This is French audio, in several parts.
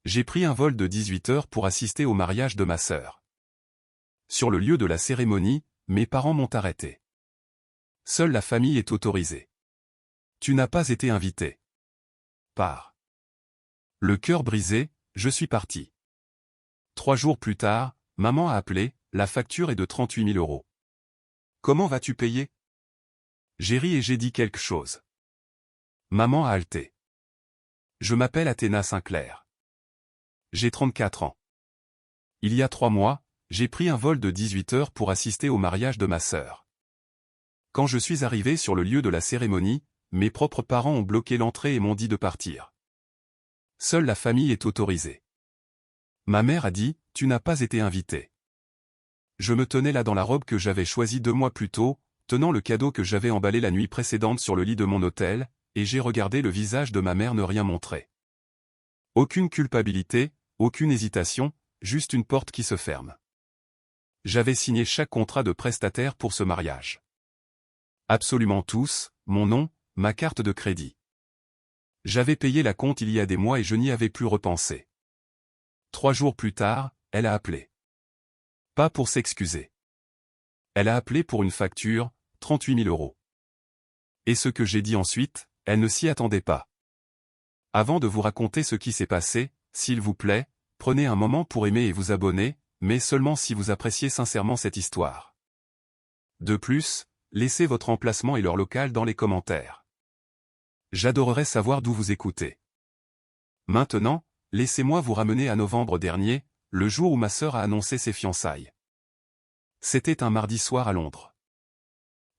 J'ai pris un vol de 18 heures pour assister au mariage de ma sœur. Sur le lieu de la cérémonie, mes parents m'ont arrêté. Seule la famille est autorisée. Tu n'as pas été invité. Pars. Le cœur brisé, je suis parti. 3 jours plus tard, maman a appelé, la facture est de 38 000 euros. Comment vas-tu payer? J'ai ri et j'ai dit quelque chose. Maman a halté. Je m'appelle Athéna Sinclair. J'ai 34 ans. Il y a 3 mois, j'ai pris un vol de 18 heures pour assister au mariage de ma sœur. Quand je suis arrivé sur le lieu de la cérémonie, mes propres parents ont bloqué l'entrée et m'ont dit de partir. Seule la famille est autorisée. Ma mère a dit, tu n'as pas été invité. Je me tenais là dans la robe que j'avais choisie 2 mois plus tôt, tenant le cadeau que j'avais emballé la nuit précédente sur le lit de mon hôtel, et j'ai regardé le visage de ma mère ne rien montrer. Aucune culpabilité, aucune hésitation, juste une porte qui se ferme. J'avais signé chaque contrat de prestataire pour ce mariage. Absolument tous, mon nom, ma carte de crédit. J'avais payé la compte il y a des mois et je n'y avais plus repensé. 3 jours plus tard, elle a appelé. Pas pour s'excuser. Elle a appelé pour une facture, 38 000 euros. Et ce que j'ai dit ensuite, elle ne s'y attendait pas. Avant de vous raconter ce qui s'est passé, s'il vous plaît, prenez un moment pour aimer et vous abonner, mais seulement si vous appréciez sincèrement cette histoire. De plus, laissez votre emplacement et leur local dans les commentaires. J'adorerais savoir d'où vous écoutez. Maintenant, laissez-moi vous ramener à novembre dernier, le jour où ma sœur a annoncé ses fiançailles. C'était un mardi soir à Londres.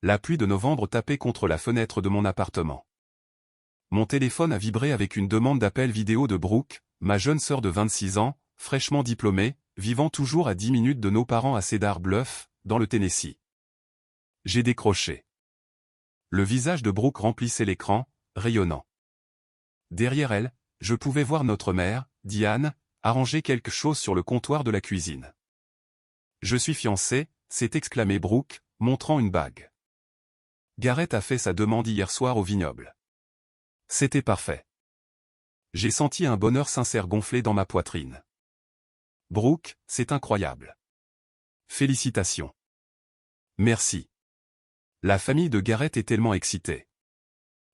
La pluie de novembre tapait contre la fenêtre de mon appartement. Mon téléphone a vibré avec une demande d'appel vidéo de Brooke, ma jeune sœur de 26 ans, fraîchement diplômée, vivant toujours à 10 minutes de nos parents à Cedar Bluff, dans le Tennessee. J'ai décroché. Le visage de Brooke remplissait l'écran, rayonnant. Derrière elle, je pouvais voir notre mère, Diane, arranger quelque chose sur le comptoir de la cuisine. Je suis fiancé, s'est exclamé Brooke, montrant une bague. Gareth a fait sa demande hier soir au vignoble. C'était parfait. J'ai senti un bonheur sincère gonfler dans ma poitrine. Brooke, c'est incroyable. Félicitations. Merci. La famille de Gareth est tellement excitée.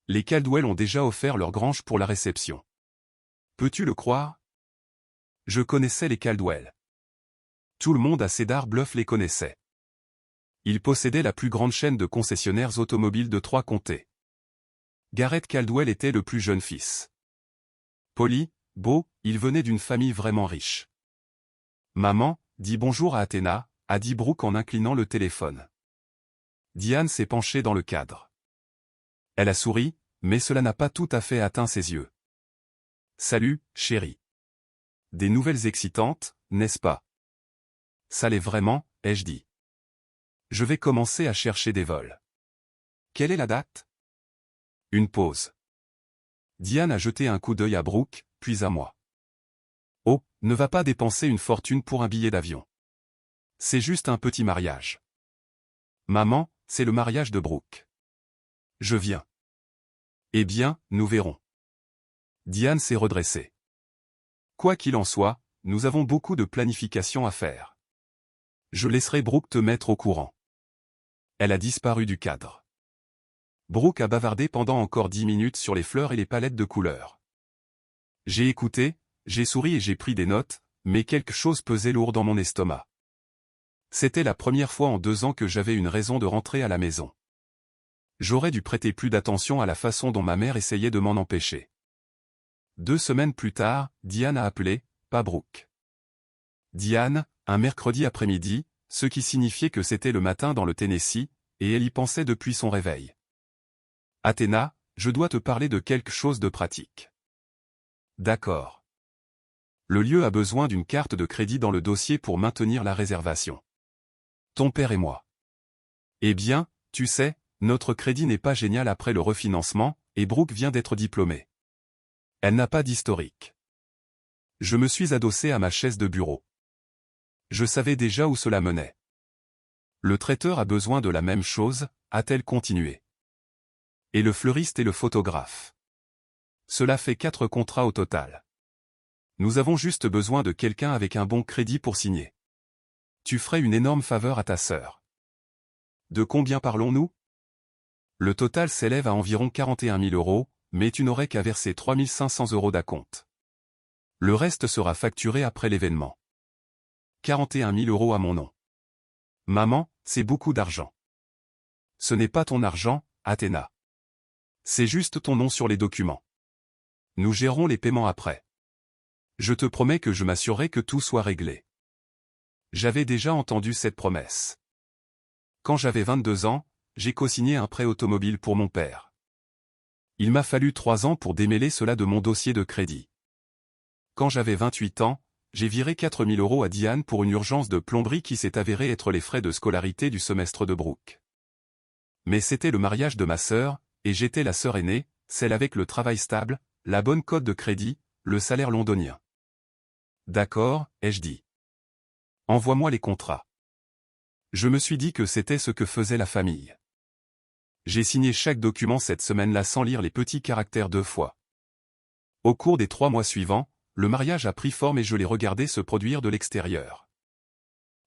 Les Caldwell ont déjà offert leur grange pour la réception. Peux-tu le croire? Je connaissais les Caldwell. Tout le monde à Cedar Bluff les connaissait. Ils possédaient la plus grande chaîne de concessionnaires automobiles de 3 comtés. Gareth Caldwell était le plus jeune fils. Poli, beau, il venait d'une famille vraiment riche. Maman, dis bonjour à Athéna, a dit Brooke en inclinant le téléphone. Diane s'est penchée dans le cadre. Elle a souri, mais cela n'a pas tout à fait atteint ses yeux. Salut, chérie. Des nouvelles excitantes, n'est-ce pas? Ça l'est vraiment, ai-je dit. Je vais commencer à chercher des vols. Quelle est la date? Une pause. Diane a jeté un coup d'œil à Brooke, puis à moi. Oh, ne va pas dépenser une fortune pour un billet d'avion. C'est juste un petit mariage. Maman, c'est le mariage de Brooke. Je viens. Eh bien, nous verrons. Diane s'est redressée. Quoi qu'il en soit, nous avons beaucoup de planification à faire. Je laisserai Brooke te mettre au courant. Elle a disparu du cadre. Brooke a bavardé pendant encore 10 minutes sur les fleurs et les palettes de couleurs. J'ai écouté, j'ai souri et j'ai pris des notes, mais quelque chose pesait lourd dans mon estomac. C'était la première fois en 2 ans que j'avais une raison de rentrer à la maison. J'aurais dû prêter plus d'attention à la façon dont ma mère essayait de m'en empêcher. 2 semaines plus tard, Diane a appelé, pas Brooke. Diane, un mercredi après-midi, ce qui signifiait que c'était le matin dans le Tennessee, et elle y pensait depuis son réveil. Athéna, je dois te parler de quelque chose de pratique. D'accord. Le lieu a besoin d'une carte de crédit dans le dossier pour maintenir la réservation. Ton père et moi. Eh bien, tu sais, notre crédit n'est pas génial après le refinancement, et Brooke vient d'être diplômée. Elle n'a pas d'historique. Je me suis adossé à ma chaise de bureau. Je savais déjà où cela menait. Le traiteur a besoin de la même chose, a-t-elle continué. Et le fleuriste et le photographe. Cela fait 4 contrats au total. Nous avons juste besoin de quelqu'un avec un bon crédit pour signer. Tu ferais une énorme faveur à ta sœur. De combien parlons-nous? Le total s'élève à environ 41 000 €, mais tu n'aurais qu'à verser 3 500 € d'acompte. Le reste sera facturé après l'événement. 41 000 € à mon nom. Maman, c'est beaucoup d'argent. Ce n'est pas ton argent, Athéna. C'est juste ton nom sur les documents. Nous gérons les paiements après. Je te promets que je m'assurerai que tout soit réglé. J'avais déjà entendu cette promesse. Quand j'avais 22 ans, j'ai co-signé un prêt automobile pour mon père. Il m'a fallu 3 ans pour démêler cela de mon dossier de crédit. Quand j'avais 28 ans, j'ai viré 4 000 € à Diane pour une urgence de plomberie qui s'est avérée être les frais de scolarité du semestre de Brooke. Mais c'était le mariage de ma sœur, et j'étais la sœur aînée, celle avec le travail stable, la bonne cote de crédit, le salaire londonien. D'accord, ai-je dit. Envoie-moi les contrats. Je me suis dit que c'était ce que faisait la famille. J'ai signé chaque document cette semaine-là sans lire les petits caractères 2 fois. Au cours des 3 mois suivants, le mariage a pris forme et je l'ai regardé se produire de l'extérieur.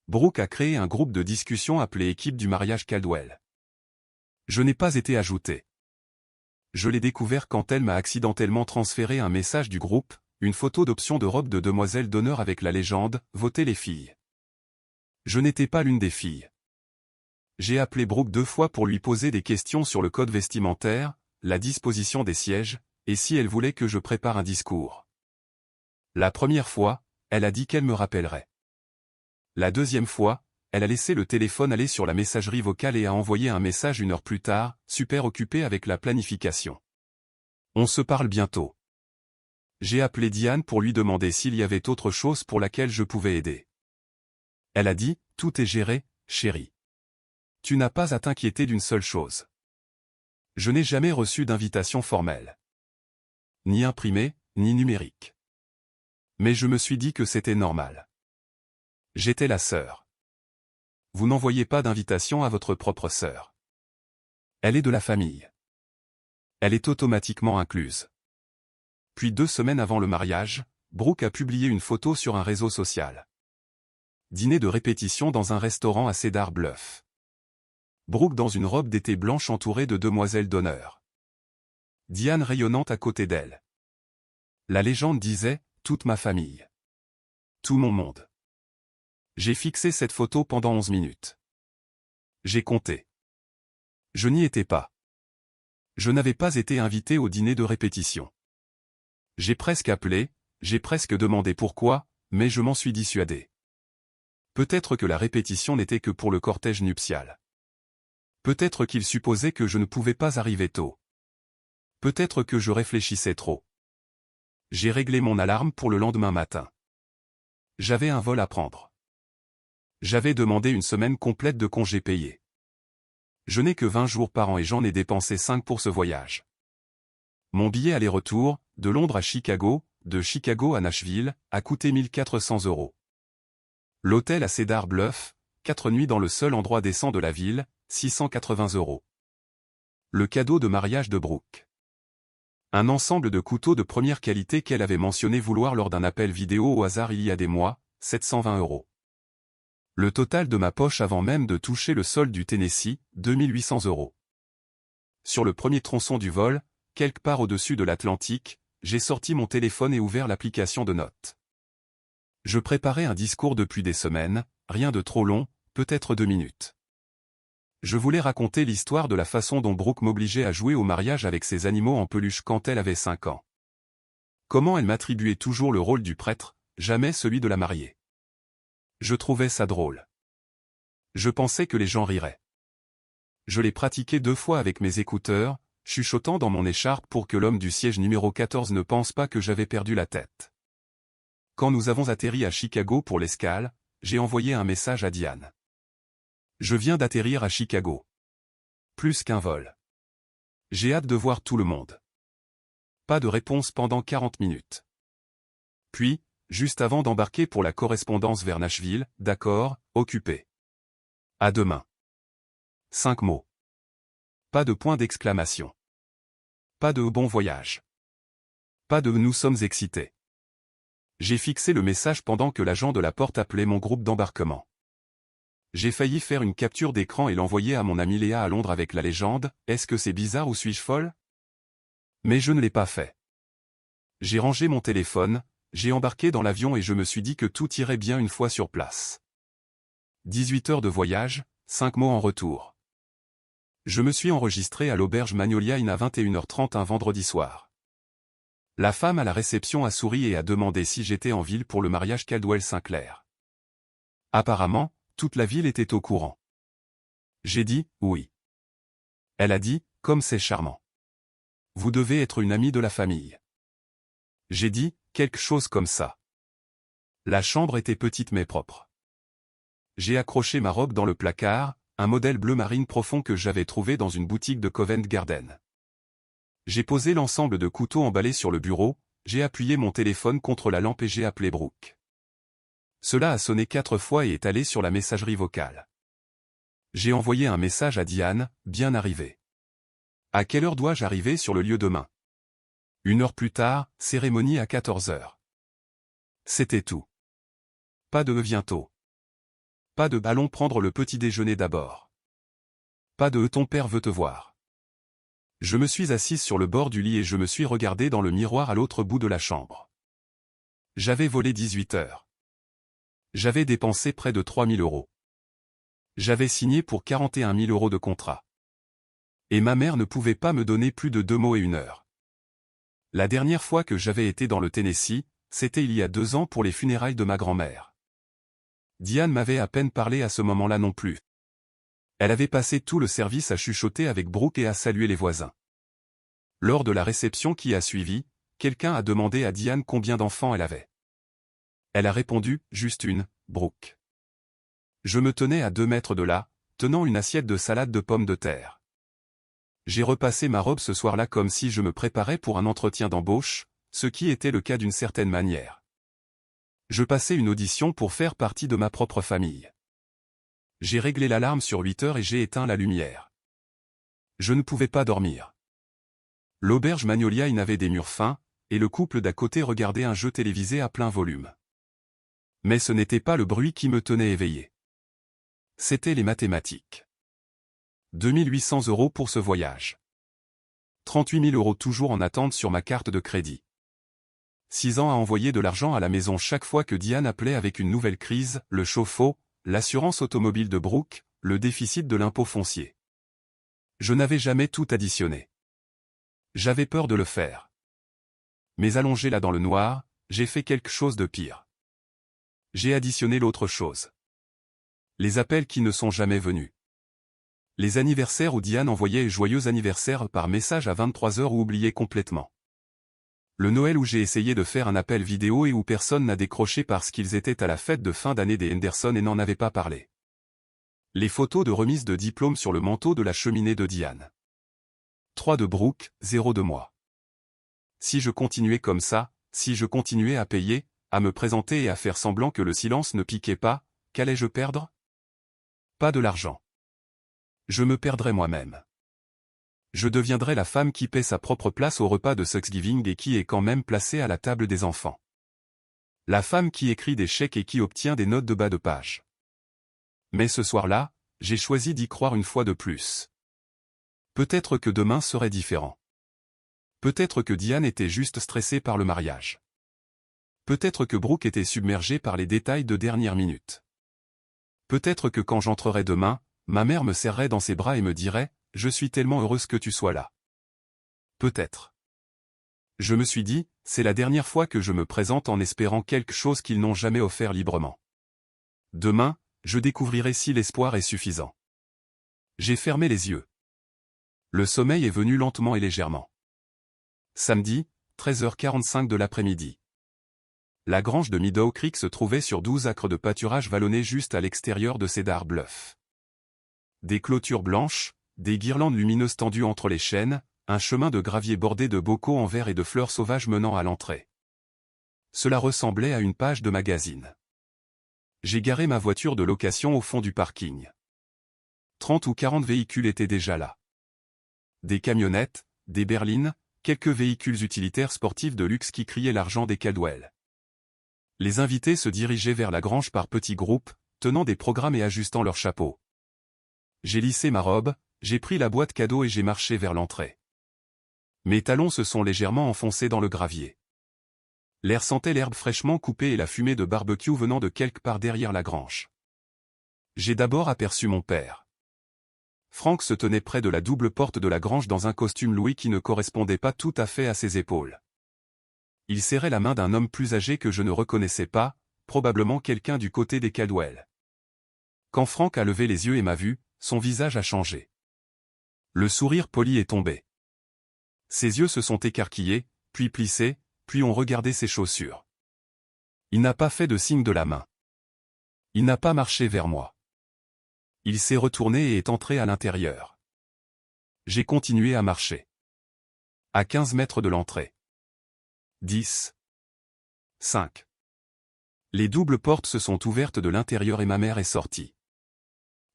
Brooke a créé un groupe de discussion appelé Équipe du mariage Caldwell. Je n'ai pas été ajouté. Je l'ai découvert quand elle m'a accidentellement transféré un message du groupe, une photo d'option de robe de demoiselle d'honneur avec la légende « Votez les filles ». Je n'étais pas l'une des filles. J'ai appelé Brooke 2 fois pour lui poser des questions sur le code vestimentaire, la disposition des sièges, et si elle voulait que je prépare un discours. La première fois, elle a dit qu'elle me rappellerait. La deuxième fois, elle a laissé le téléphone aller sur la messagerie vocale et a envoyé un message 1 heure plus tard, super occupée avec la planification. On se parle bientôt. J'ai appelé Diane pour lui demander s'il y avait autre chose pour laquelle je pouvais aider. Elle a dit, tout est géré, chérie. Tu n'as pas à t'inquiéter d'une seule chose. Je n'ai jamais reçu d'invitation formelle. Ni imprimée, ni numérique. Mais je me suis dit que c'était normal. J'étais la sœur. Vous n'envoyez pas d'invitation à votre propre sœur. Elle est de la famille. Elle est automatiquement incluse. Puis 2 semaines avant le mariage, Brooke a publié une photo sur un réseau social. Dîner de répétition dans un restaurant à Cedar Bluff. Brooke dans une robe d'été blanche entourée de demoiselles d'honneur. Diane rayonnante à côté d'elle. La légende disait, toute ma famille. Tout mon monde. J'ai fixé cette photo pendant 11 minutes. J'ai compté. Je n'y étais pas. Je n'avais pas été invité au dîner de répétition. J'ai presque appelé, j'ai presque demandé pourquoi, mais je m'en suis dissuadé. Peut-être que la répétition n'était que pour le cortège nuptial. Peut-être qu'il supposait que je ne pouvais pas arriver tôt. Peut-être que je réfléchissais trop. J'ai réglé mon alarme pour le lendemain matin. J'avais un vol à prendre. J'avais demandé une semaine complète de congés payés. Je n'ai que 20 jours par an et j'en ai dépensé 5 pour ce voyage. Mon billet aller-retour, de Londres à Chicago, de Chicago à Nashville, a coûté 1 400 €. L'hôtel à Cedar Bluff, 4 nuits dans le seul endroit décent de la ville, 680 €. Le cadeau de mariage de Brooke. Un ensemble de couteaux de première qualité qu'elle avait mentionné vouloir lors d'un appel vidéo au hasard il y a des mois, 720 €. Le total de ma poche avant même de toucher le sol du Tennessee, 2 800 €. Sur le premier tronçon du vol, quelque part au-dessus de l'Atlantique, j'ai sorti mon téléphone et ouvert l'application de notes. Je préparais un discours depuis des semaines, rien de trop long, peut-être 2 minutes. Je voulais raconter l'histoire de la façon dont Brooke m'obligeait à jouer au mariage avec ses animaux en peluche quand elle avait 5 ans. Comment elle m'attribuait toujours le rôle du prêtre, jamais celui de la mariée. Je trouvais ça drôle. Je pensais que les gens riraient. Je l'ai pratiqué 2 fois avec mes écouteurs, chuchotant dans mon écharpe pour que l'homme du siège numéro 14 ne pense pas que j'avais perdu la tête. Quand nous avons atterri à Chicago pour l'escale, j'ai envoyé un message à Diane. Je viens d'atterrir à Chicago. Plus qu'un vol. J'ai hâte de voir tout le monde. Pas de réponse pendant 40 minutes. Puis, juste avant d'embarquer pour la correspondance vers Nashville, d'accord, occupé. À demain. 5 mots. Pas de point d'exclamation. Pas de bon voyage. Pas de nous sommes excités. J'ai fixé le message pendant que l'agent de la porte appelait mon groupe d'embarquement. J'ai failli faire une capture d'écran et l'envoyer à mon amie Léa à Londres avec la légende « Est-ce que c'est bizarre ou suis-je folle ?» Mais je ne l'ai pas fait. J'ai rangé mon téléphone, j'ai embarqué dans l'avion et je me suis dit que tout irait bien une fois sur place. 18 heures de voyage, 5 mots en retour. Je me suis enregistré à l'auberge Magnolia Inn à 21h30 un vendredi soir. La femme à la réception a souri et a demandé si j'étais en ville pour le mariage Caldwell-Sinclair. Apparemment, toute la ville était au courant. J'ai dit « oui ». Elle a dit « comme c'est charmant. Vous devez être une amie de la famille ». J'ai dit « quelque chose comme ça ». La chambre était petite mais propre. J'ai accroché ma robe dans le placard, un modèle bleu marine profond que j'avais trouvé dans une boutique de Covent Garden. J'ai posé l'ensemble de couteaux emballés sur le bureau, j'ai appuyé mon téléphone contre la lampe et j'ai appelé Brooke. Cela a sonné 4 fois et est allé sur la messagerie vocale. J'ai envoyé un message à Diane, bien arrivé. À quelle heure dois-je arriver sur le lieu demain? 1 heure plus tard, cérémonie à 14h. C'était tout. Pas de bientôt. Pas de allons prendre le petit déjeuner d'abord. Pas de ton père veut te voir. Je me suis assise sur le bord du lit et je me suis regardé dans le miroir à l'autre bout de la chambre. J'avais volé 18 heures. J'avais dépensé près de 3 000 €. J'avais signé pour 41 000 € de contrat. Et ma mère ne pouvait pas me donner plus de 2 mots et 1 heure. La dernière fois que j'avais été dans le Tennessee, c'était il y a 2 ans pour les funérailles de ma grand-mère. Diane m'avait à peine parlé à ce moment-là non plus. Elle avait passé tout le service à chuchoter avec Brooke et à saluer les voisins. Lors de la réception qui a suivi, quelqu'un a demandé à Diane combien d'enfants elle avait. Elle a répondu, juste une, Brooke. Je me tenais à 2 mètres de là, tenant une assiette de salade de pommes de terre. J'ai repassé ma robe ce soir-là comme si je me préparais pour un entretien d'embauche, ce qui était le cas d'une certaine manière. Je passais une audition pour faire partie de ma propre famille. J'ai réglé l'alarme sur 8 heures et j'ai éteint la lumière. Je ne pouvais pas dormir. L'auberge Magnolia Inn avait des murs fins, et le couple d'à côté regardait un jeu télévisé à plein volume. Mais ce n'était pas le bruit qui me tenait éveillé. C'était les mathématiques. 2 800 € pour ce voyage. 38 000 € toujours en attente sur ma carte de crédit. 6 ans à envoyer de l'argent à la maison chaque fois que Diane appelait avec une nouvelle crise, le chauffe-eau, l'assurance automobile de Brooke, le déficit de l'impôt foncier. Je n'avais jamais tout additionné. J'avais peur de le faire. Mais allongé là dans le noir, j'ai fait quelque chose de pire. J'ai additionné l'autre chose. Les appels qui ne sont jamais venus. Les anniversaires où Diane envoyait joyeux anniversaire par message à 23 heures ou oubliait complètement. Le Noël où j'ai essayé de faire un appel vidéo et où personne n'a décroché parce qu'ils étaient à la fête de fin d'année des Henderson et n'en avaient pas parlé. Les photos de remise de diplôme sur le manteau de la cheminée de Diane. 3 de Brooke, 0 de moi. Si je continuais comme ça, si je continuais à payer, à me présenter et à faire semblant que le silence ne piquait pas, qu'allais-je perdre? Pas de l'argent. Je me perdrais moi-même. Je deviendrais la femme qui paie sa propre place au repas de Thanksgiving et qui est quand même placée à la table des enfants. La femme qui écrit des chèques et qui obtient des notes de bas de page. Mais ce soir-là, j'ai choisi d'y croire une fois de plus. Peut-être que demain serait différent. Peut-être que Diane était juste stressée par le mariage. Peut-être que Brooke était submergée par les détails de dernière minute. Peut-être que quand j'entrerais demain, ma mère me serrerait dans ses bras et me dirait « Je suis tellement heureuse que tu sois là ». Peut-être. Je me suis dit, c'est la dernière fois que je me présente en espérant quelque chose qu'ils n'ont jamais offert librement. Demain, je découvrirai si l'espoir est suffisant. J'ai fermé les yeux. Le sommeil est venu lentement et légèrement. Samedi, 13h45 de l'après-midi. La grange de Meadow Creek se trouvait sur 12 acres de pâturage vallonné juste à l'extérieur de Cedar Bluff. Des clôtures blanches, des guirlandes lumineuses tendues entre les chênes, un chemin de gravier bordé de bocaux en verre et de fleurs sauvages menant à l'entrée. Cela ressemblait à une page de magazine. J'ai garé ma voiture de location au fond du parking. 30 ou 40 véhicules étaient déjà là. Des camionnettes, des berlines, quelques véhicules utilitaires sportifs de luxe qui criaient l'argent des Caldwell. Les invités se dirigeaient vers la grange par petits groupes, tenant des programmes et ajustant leurs chapeaux. J'ai lissé ma robe, j'ai pris la boîte cadeau et j'ai marché vers l'entrée. Mes talons se sont légèrement enfoncés dans le gravier. L'air sentait l'herbe fraîchement coupée et la fumée de barbecue venant de quelque part derrière la grange. J'ai d'abord aperçu mon père. Frank se tenait près de la double porte de la grange dans un costume Louis qui ne correspondait pas tout à fait à ses épaules. Il serrait la main d'un homme plus âgé que je ne reconnaissais pas, probablement quelqu'un du côté des Caldwell. Quand Frank a levé les yeux et m'a vu, son visage a changé. Le sourire poli est tombé. Ses yeux se sont écarquillés, puis plissés, puis ont regardé ses chaussures. Il n'a pas fait de signe de la main. Il n'a pas marché vers moi. Il s'est retourné et est entré à l'intérieur. J'ai continué à marcher. À 15 mètres de l'entrée. 10. 5. Les doubles portes se sont ouvertes de l'intérieur et ma mère est sortie.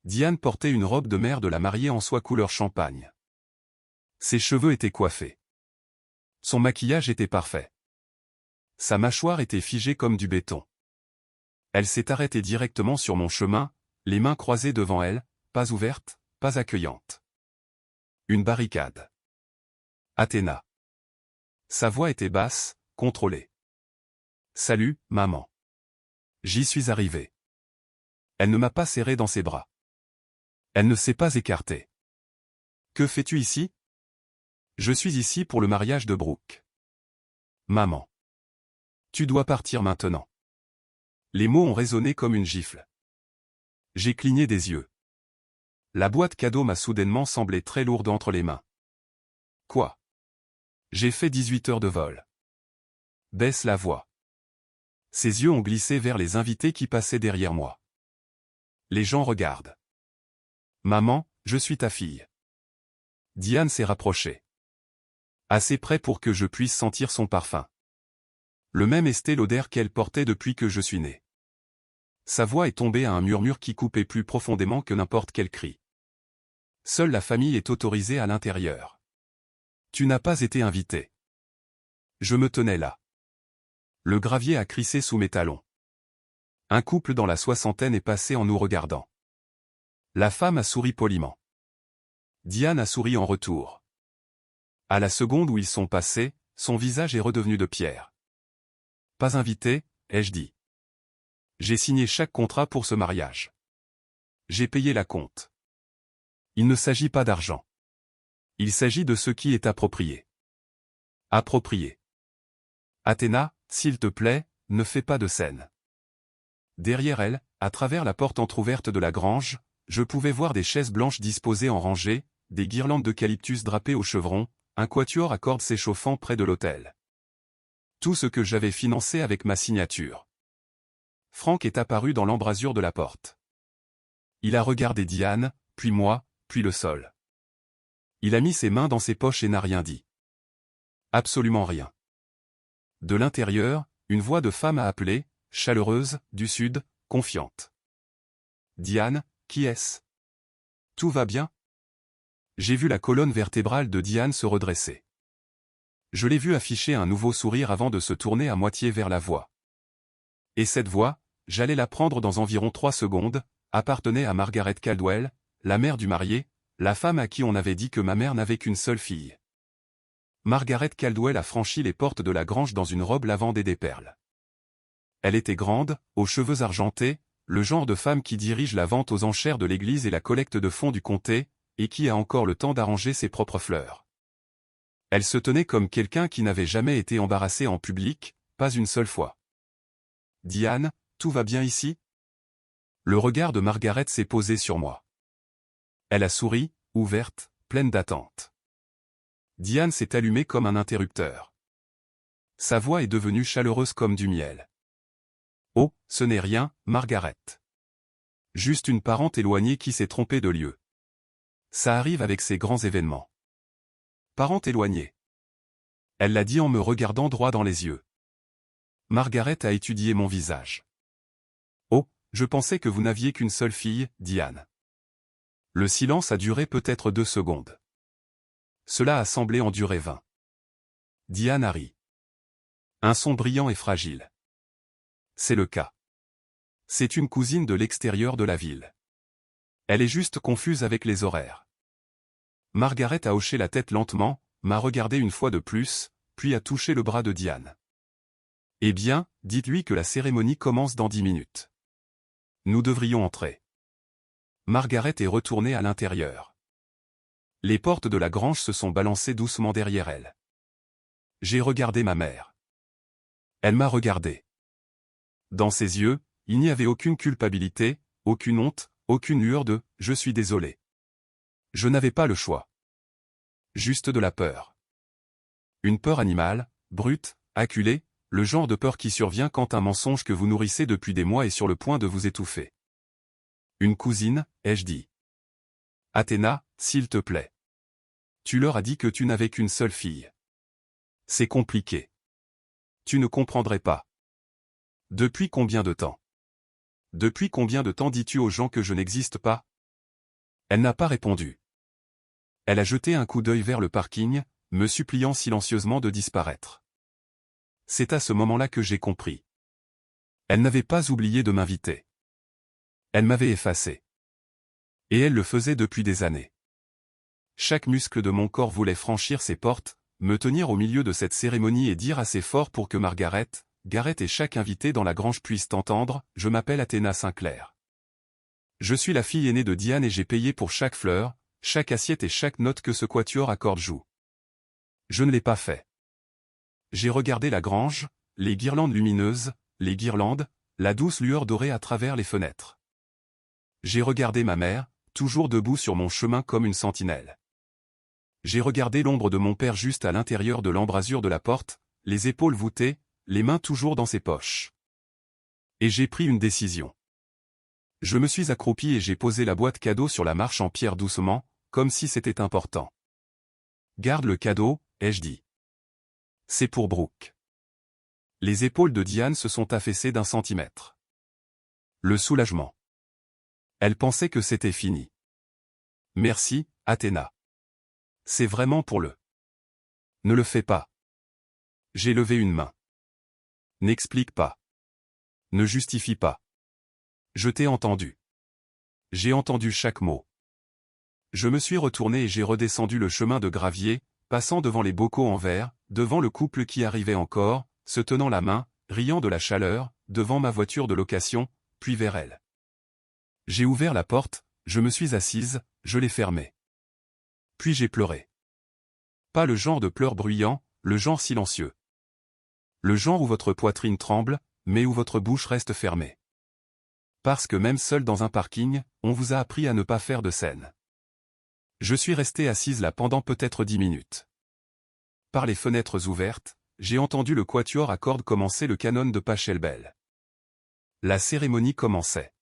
Diane portait une robe de mère de la mariée en soie couleur champagne. Ses cheveux étaient coiffés. Son maquillage était parfait. Sa mâchoire était figée comme du béton. Elle s'est arrêtée directement sur mon chemin, les mains croisées devant elle, pas ouverte, pas accueillante. Une barricade. Athéna. Sa voix était basse, contrôlée. Salut, maman. J'y suis arrivé. Elle ne m'a pas serré dans ses bras. Elle ne s'est pas écartée. Que fais-tu ici? Je suis ici pour le mariage de Brooke. Maman. Tu dois partir maintenant. Les mots ont résonné comme une gifle. J'ai cligné des yeux. La boîte cadeau m'a soudainement semblé très lourde entre les mains. Quoi? J'ai fait 18 heures de vol. Baisse la voix. Ses yeux ont glissé vers les invités qui passaient derrière moi. Les gens regardent. Maman, je suis ta fille. Diane s'est rapprochée. Assez près pour que je puisse sentir son parfum. Le même Estée Lauder qu'elle portait depuis que je suis né. Sa voix est tombée à un murmure qui coupait plus profondément que n'importe quel cri. Seule la famille est autorisée à l'intérieur. Tu n'as pas été invité. Je me tenais là. Le gravier a crissé sous mes talons. Un couple dans la soixantaine est passé en nous regardant. La femme a souri poliment. Diane a souri en retour. À la seconde où ils sont passés, son visage est redevenu de pierre. Pas invité, ai-je dit. J'ai signé chaque contrat pour ce mariage. J'ai payé la compte. Il ne s'agit pas d'argent. Il s'agit de ce qui est approprié. Approprié. Athéna, s'il te plaît, ne fais pas de scène. Derrière elle, à travers la porte entr'ouverte de la grange, je pouvais voir des chaises blanches disposées en rangées, des guirlandes d'eucalyptus drapées au chevron, un quatuor à cordes s'échauffant près de l'autel. Tout ce que j'avais financé avec ma signature. Frank est apparu dans l'embrasure de la porte. Il a regardé Diane, puis moi, puis le sol. Il a mis ses mains dans ses poches et n'a rien dit. Absolument rien. De l'intérieur, une voix de femme a appelé, chaleureuse, du sud, confiante. Diane, qui est-ce? Tout va bien? J'ai vu la colonne vertébrale de Diane se redresser. Je l'ai vu afficher un nouveau sourire avant de se tourner à moitié vers la voix. Et cette voix, j'allais la prendre dans environ 3 secondes, appartenait à Margaret Caldwell, la mère du marié, la femme à qui on avait dit que ma mère n'avait qu'une seule fille. Margaret Caldwell a franchi les portes de la grange dans une robe lavandée des perles. Elle était grande, aux cheveux argentés, le genre de femme qui dirige la vente aux enchères de l'église et la collecte de fonds du comté, et qui a encore le temps d'arranger ses propres fleurs. Elle se tenait comme quelqu'un qui n'avait jamais été embarrassé en public, pas une seule fois. Diane, tout va bien ici? Le regard de Margaret s'est posé sur moi. Elle a souri, ouverte, pleine d'attente. Diane s'est allumée comme un interrupteur. Sa voix est devenue chaleureuse comme du miel. Oh, ce n'est rien, Margaret. Juste une parente éloignée qui s'est trompée de lieu. Ça arrive avec ces grands événements. Parente éloignée. Elle l'a dit en me regardant droit dans les yeux. Margaret a étudié mon visage. Oh, je pensais que vous n'aviez qu'une seule fille, Diane. Le silence a duré peut-être 2 secondes. Cela a semblé en durer 20. Diane a ri. Un son brillant et fragile. c'est le cas. C'est une cousine de l'extérieur de la ville. Elle est juste confuse avec les horaires. Margaret a hoché la tête lentement, m'a regardé une fois de plus, puis a touché le bras de Diane. Eh bien, dites-lui que la cérémonie commence dans 10 minutes. Nous devrions entrer. Margaret est retournée à l'intérieur. Les portes de la grange se sont balancées doucement derrière elle. J'ai regardé ma mère. Elle m'a regardé. Dans ses yeux, il n'y avait aucune culpabilité, aucune honte, aucune lueur de « je suis désolé ». Je n'avais pas le choix. Juste de la peur. Une peur animale, brute, acculée, le genre de peur qui survient quand un mensonge que vous nourrissez depuis des mois est sur le point de vous étouffer. Une cousine, ai-je dit. Athéna, s'il te plaît. Tu leur as dit que tu n'avais qu'une seule fille. C'est compliqué. Tu ne comprendrais pas. Depuis combien de temps? Depuis combien de temps dis-tu aux gens que je n'existe pas? Elle n'a pas répondu. Elle a jeté un coup d'œil vers le parking, me suppliant silencieusement de disparaître. C'est à ce moment-là que j'ai compris. Elle n'avait pas oublié de m'inviter. Elle m'avait effacé. Et elle le faisait depuis des années. Chaque muscle de mon corps voulait franchir ses portes, me tenir au milieu de cette cérémonie et dire assez fort pour que Gareth et chaque invité dans la grange puissent entendre, je m'appelle Athéna Sinclair. Je suis la fille aînée de Diane et j'ai payé pour chaque fleur, chaque assiette et chaque note que ce quatuor à cordes joue. Je ne l'ai pas fait. J'ai regardé la grange, les guirlandes lumineuses, les guirlandes, la douce lueur dorée à travers les fenêtres. J'ai regardé ma mère, toujours debout sur mon chemin comme une sentinelle. J'ai regardé l'ombre de mon père juste à l'intérieur de l'embrasure de la porte, les épaules voûtées, les mains toujours dans ses poches. Et j'ai pris une décision. Je me suis accroupi et j'ai posé la boîte cadeau sur la marche en pierre doucement, comme si c'était important. Garde le cadeau, ai-je dit. C'est pour Brooke. Les épaules de Diane se sont affaissées d'1 centimètre. Le soulagement. Elle pensait que c'était fini. Merci, Athéna. C'est vraiment pour le. Ne le fais pas. J'ai levé une main. N'explique pas. Ne justifie pas. Je t'ai entendu. J'ai entendu chaque mot. Je me suis retourné et j'ai redescendu le chemin de gravier, passant devant les bocaux en verre, devant le couple qui arrivait encore, se tenant la main, riant de la chaleur, devant ma voiture de location, puis vers elle. J'ai ouvert la porte, je me suis assise, je l'ai fermée. Puis j'ai pleuré. Pas le genre de pleurs bruyants, le genre silencieux. Le genre où votre poitrine tremble, mais où votre bouche reste fermée. Parce que même seul dans un parking, on vous a appris à ne pas faire de scène. Je suis restée assise là pendant peut-être 10 minutes. Par les fenêtres ouvertes, j'ai entendu le quatuor à cordes commencer le canon de Pachelbel. La cérémonie commençait.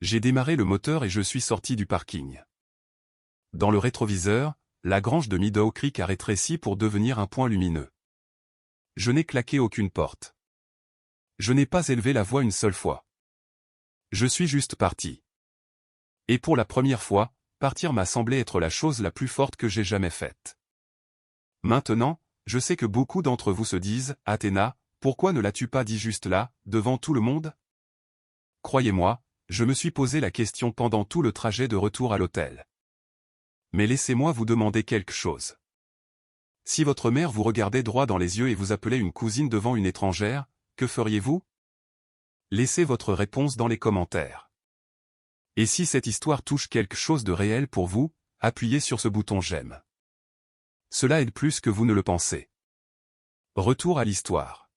J'ai démarré le moteur et je suis sorti du parking. Dans le rétroviseur, la grange de Meadow Creek a rétréci pour devenir un point lumineux. Je n'ai claqué aucune porte. Je n'ai pas élevé la voix une seule fois. Je suis juste parti. Et pour la première fois, partir m'a semblé être la chose la plus forte que j'ai jamais faite. Maintenant, je sais que beaucoup d'entre vous se disent, Athéna, pourquoi ne l'as-tu pas dit juste là, devant tout le monde? Croyez-moi, je me suis posé la question pendant tout le trajet de retour à l'hôtel. Mais laissez-moi vous demander quelque chose. Si votre mère vous regardait droit dans les yeux et vous appelait une cousine devant une étrangère, que feriez-vous? Laissez votre réponse dans les commentaires. Et si cette histoire touche quelque chose de réel pour vous, appuyez sur ce bouton j'aime. Cela aide plus que vous ne le pensez. Retour à l'histoire.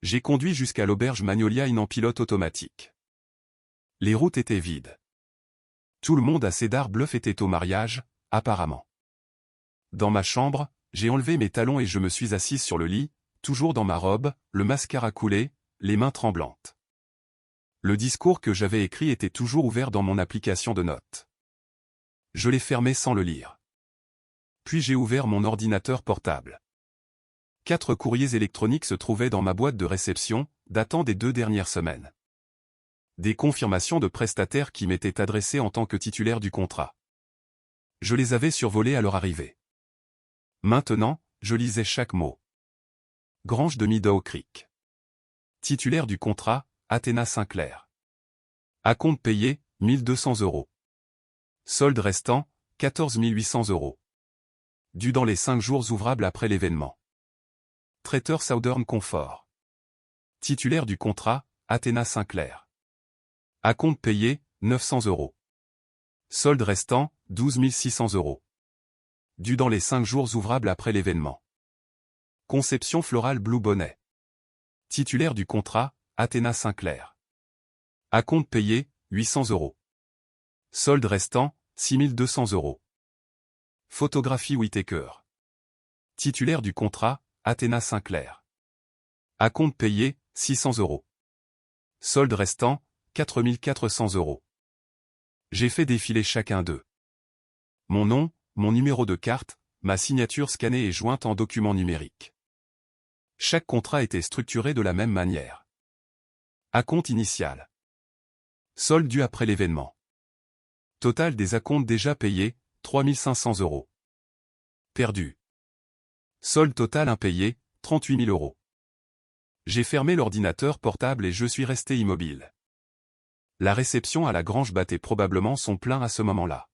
J'ai conduit jusqu'à l'auberge Magnolia Inn en pilote automatique. Les routes étaient vides. Tout le monde à Cedar Bluff était au mariage, apparemment. Dans ma chambre, j'ai enlevé mes talons et je me suis assise sur le lit, toujours dans ma robe, le mascara coulé, les mains tremblantes. Le discours que j'avais écrit était toujours ouvert dans mon application de notes. Je l'ai fermé sans le lire. Puis j'ai ouvert mon ordinateur portable. 4 courriers électroniques se trouvaient dans ma boîte de réception, datant des 2 dernières semaines. Des confirmations de prestataires qui m'étaient adressées en tant que titulaire du contrat. Je les avais survolés à leur arrivée. Maintenant, je lisais chaque mot. Grange de Meadow Creek. Titulaire du contrat, Athéna Sinclair. Acompte payé, 1200 €. Solde restant, 14 800 €. Dû dans les 5 jours ouvrables après l'événement. Traiteur Southern Comfort. Titulaire du contrat, Athéna Sinclair. Acompte payé, 900 €. Solde restant, 12 600 €. Dû dans les 5 jours ouvrables après l'événement. Conception Florale Blue Bonnet. Titulaire du contrat, Athéna Sinclair. Acompte payé, 800 €. Solde restant, 6 200 €. Photographie Whitaker. Titulaire du contrat, Athéna Sinclair. Acompte payé, 600 €. Solde restant, 4 400 €. J'ai fait défiler chacun d'eux. Mon nom, mon numéro de carte, ma signature scannée et jointe en document numérique. Chaque contrat était structuré de la même manière. Acompte initial. Solde dû après l'événement. Total des acomptes déjà payés, 3 500 €. Perdu. Solde total impayé, 38 000 €. J'ai fermé l'ordinateur portable et je suis resté immobile. La réception à la grange battait probablement son plein à ce moment-là.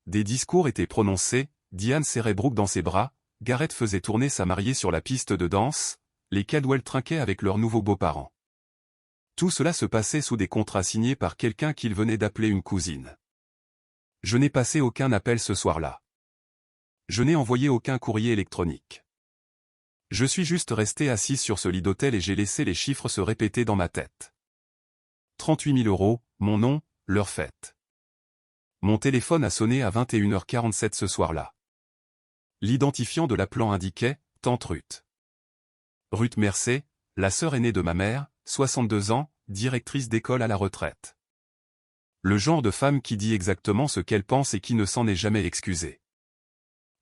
Des discours étaient prononcés, Diane serrait Brooke dans ses bras, Garrett faisait tourner sa mariée sur la piste de danse, les Caldwell trinquaient avec leurs nouveaux beaux-parents. Tout cela se passait sous des contrats signés par quelqu'un qu'il venait d'appeler une cousine. Je n'ai passé aucun appel ce soir-là. Je n'ai envoyé aucun courrier électronique. Je suis juste resté assis sur ce lit d'hôtel et j'ai laissé les chiffres se répéter dans ma tête. 38 000 €, mon nom, l'heure faite. Mon téléphone a sonné à 21h47 ce soir-là. L'identifiant de l'appelant indiquait « Tante Ruth ». Ruth Mercey, la sœur aînée de ma mère, 62 ans, directrice d'école à la retraite. Le genre de femme qui dit exactement ce qu'elle pense et qui ne s'en est jamais excusée.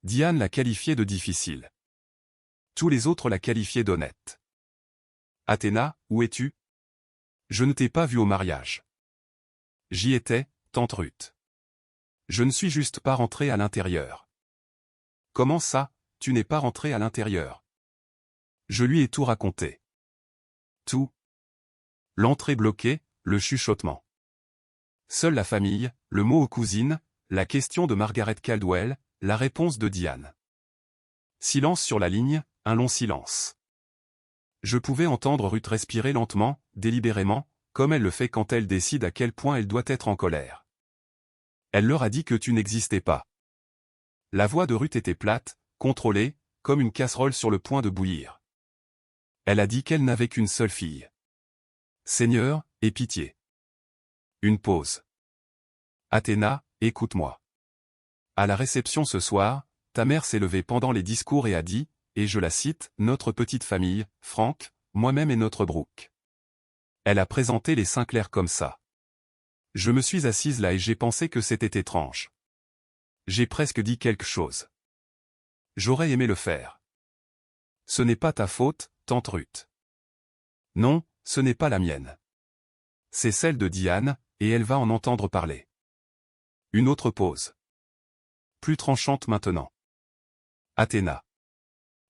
Diane l'a qualifiée de difficile. Tous les autres la qualifiaient d'honnête. Athéna, où es-tu? Je ne t'ai pas vu au mariage. J'y étais, tante Ruth. Je ne suis juste pas rentré à l'intérieur. Comment ça, tu n'es pas rentré à l'intérieur? Je lui ai tout raconté. Tout. L'entrée bloquée, le chuchotement. Seule la famille, le mot aux cousines, la question de Margaret Caldwell, la réponse de Diane. Silence sur la ligne, un long silence. Je pouvais entendre Ruth respirer lentement, délibérément, comme elle le fait quand elle décide à quel point elle doit être en colère. Elle leur a dit que tu n'existais pas. La voix de Ruth était plate, contrôlée, comme une casserole sur le point de bouillir. Elle a dit qu'elle n'avait qu'une seule fille. Seigneur, aie pitié. Une pause. Athéna, écoute-moi. À la réception ce soir, ta mère s'est levée pendant les discours et a dit, et je la cite, « Notre petite famille, Frank, moi-même et notre Brooke. » Elle a présenté les Sinclair comme ça. Je me suis assise là et j'ai pensé que c'était étrange. J'ai presque dit quelque chose. J'aurais aimé le faire. Ce n'est pas ta faute, tante Ruth. Non, ce n'est pas la mienne. C'est celle de Diane, et elle va en entendre parler. Une autre pause. Plus tranchante maintenant. Athéna.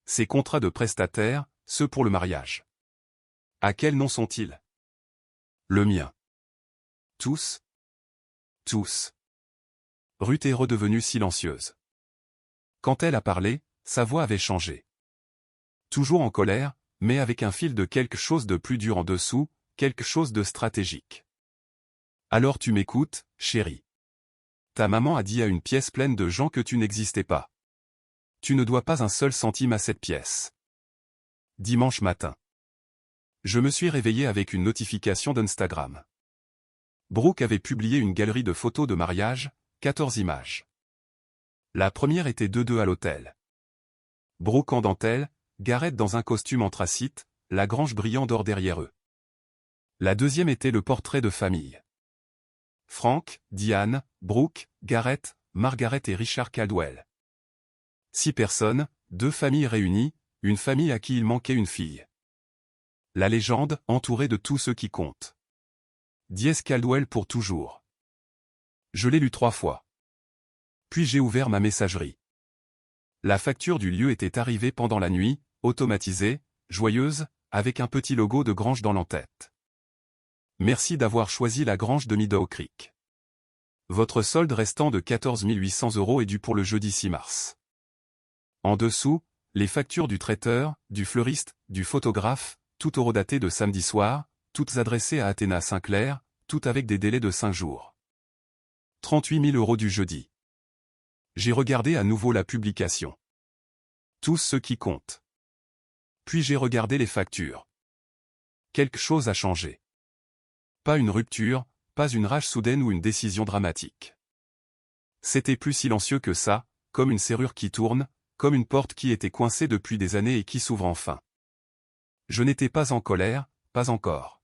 Ces contrats de prestataires, ceux pour le mariage. À quel nom sont-ils? Le mien. Tous? Tous. Ruth est redevenue silencieuse. Quand elle a parlé, sa voix avait changé. Toujours en colère, mais avec un fil de quelque chose de plus dur en dessous, quelque chose de stratégique. Alors tu m'écoutes, chérie. Ta maman a dit à une pièce pleine de gens que tu n'existais pas. Tu ne dois pas un seul centime à cette pièce. Dimanche matin. Je me suis réveillé avec une notification d'Instagram. Brooke avait publié une galerie de photos de mariage, 14 images. La première était d'eux à l'hôtel. Brooke en dentelle, Garrett dans un costume anthracite, la grange brillant d'or derrière eux. La deuxième était le portrait de famille. Frank, Diane, Brooke, Garrett, Margaret et Richard Caldwell. 6 personnes, 2 familles réunies, une famille à qui il manquait une fille. La légende, entourée de tous ceux qui comptent. Diez Caldwell pour toujours. Je l'ai lu 3 fois. Puis j'ai ouvert ma messagerie. La facture du lieu était arrivée pendant la nuit, automatisée, joyeuse, avec un petit logo de Grange dans l'entête. Merci d'avoir choisi la Grange de Meadow Creek. Votre solde restant de 14 800 € est dû pour le jeudi 6 mars. En dessous, les factures du traiteur, du fleuriste, du photographe, toutes horodatées de samedi soir, toutes adressées à Athéna Sinclair, toutes avec des délais de 5 jours. 38 000 € du jeudi. J'ai regardé à nouveau la publication. Tout ce qui compte. Puis j'ai regardé les factures. Quelque chose a changé. Pas une rupture, pas une rage soudaine ou une décision dramatique. C'était plus silencieux que ça, comme une serrure qui tourne, comme une porte qui était coincée depuis des années et qui s'ouvre enfin. Je n'étais pas en colère, pas encore.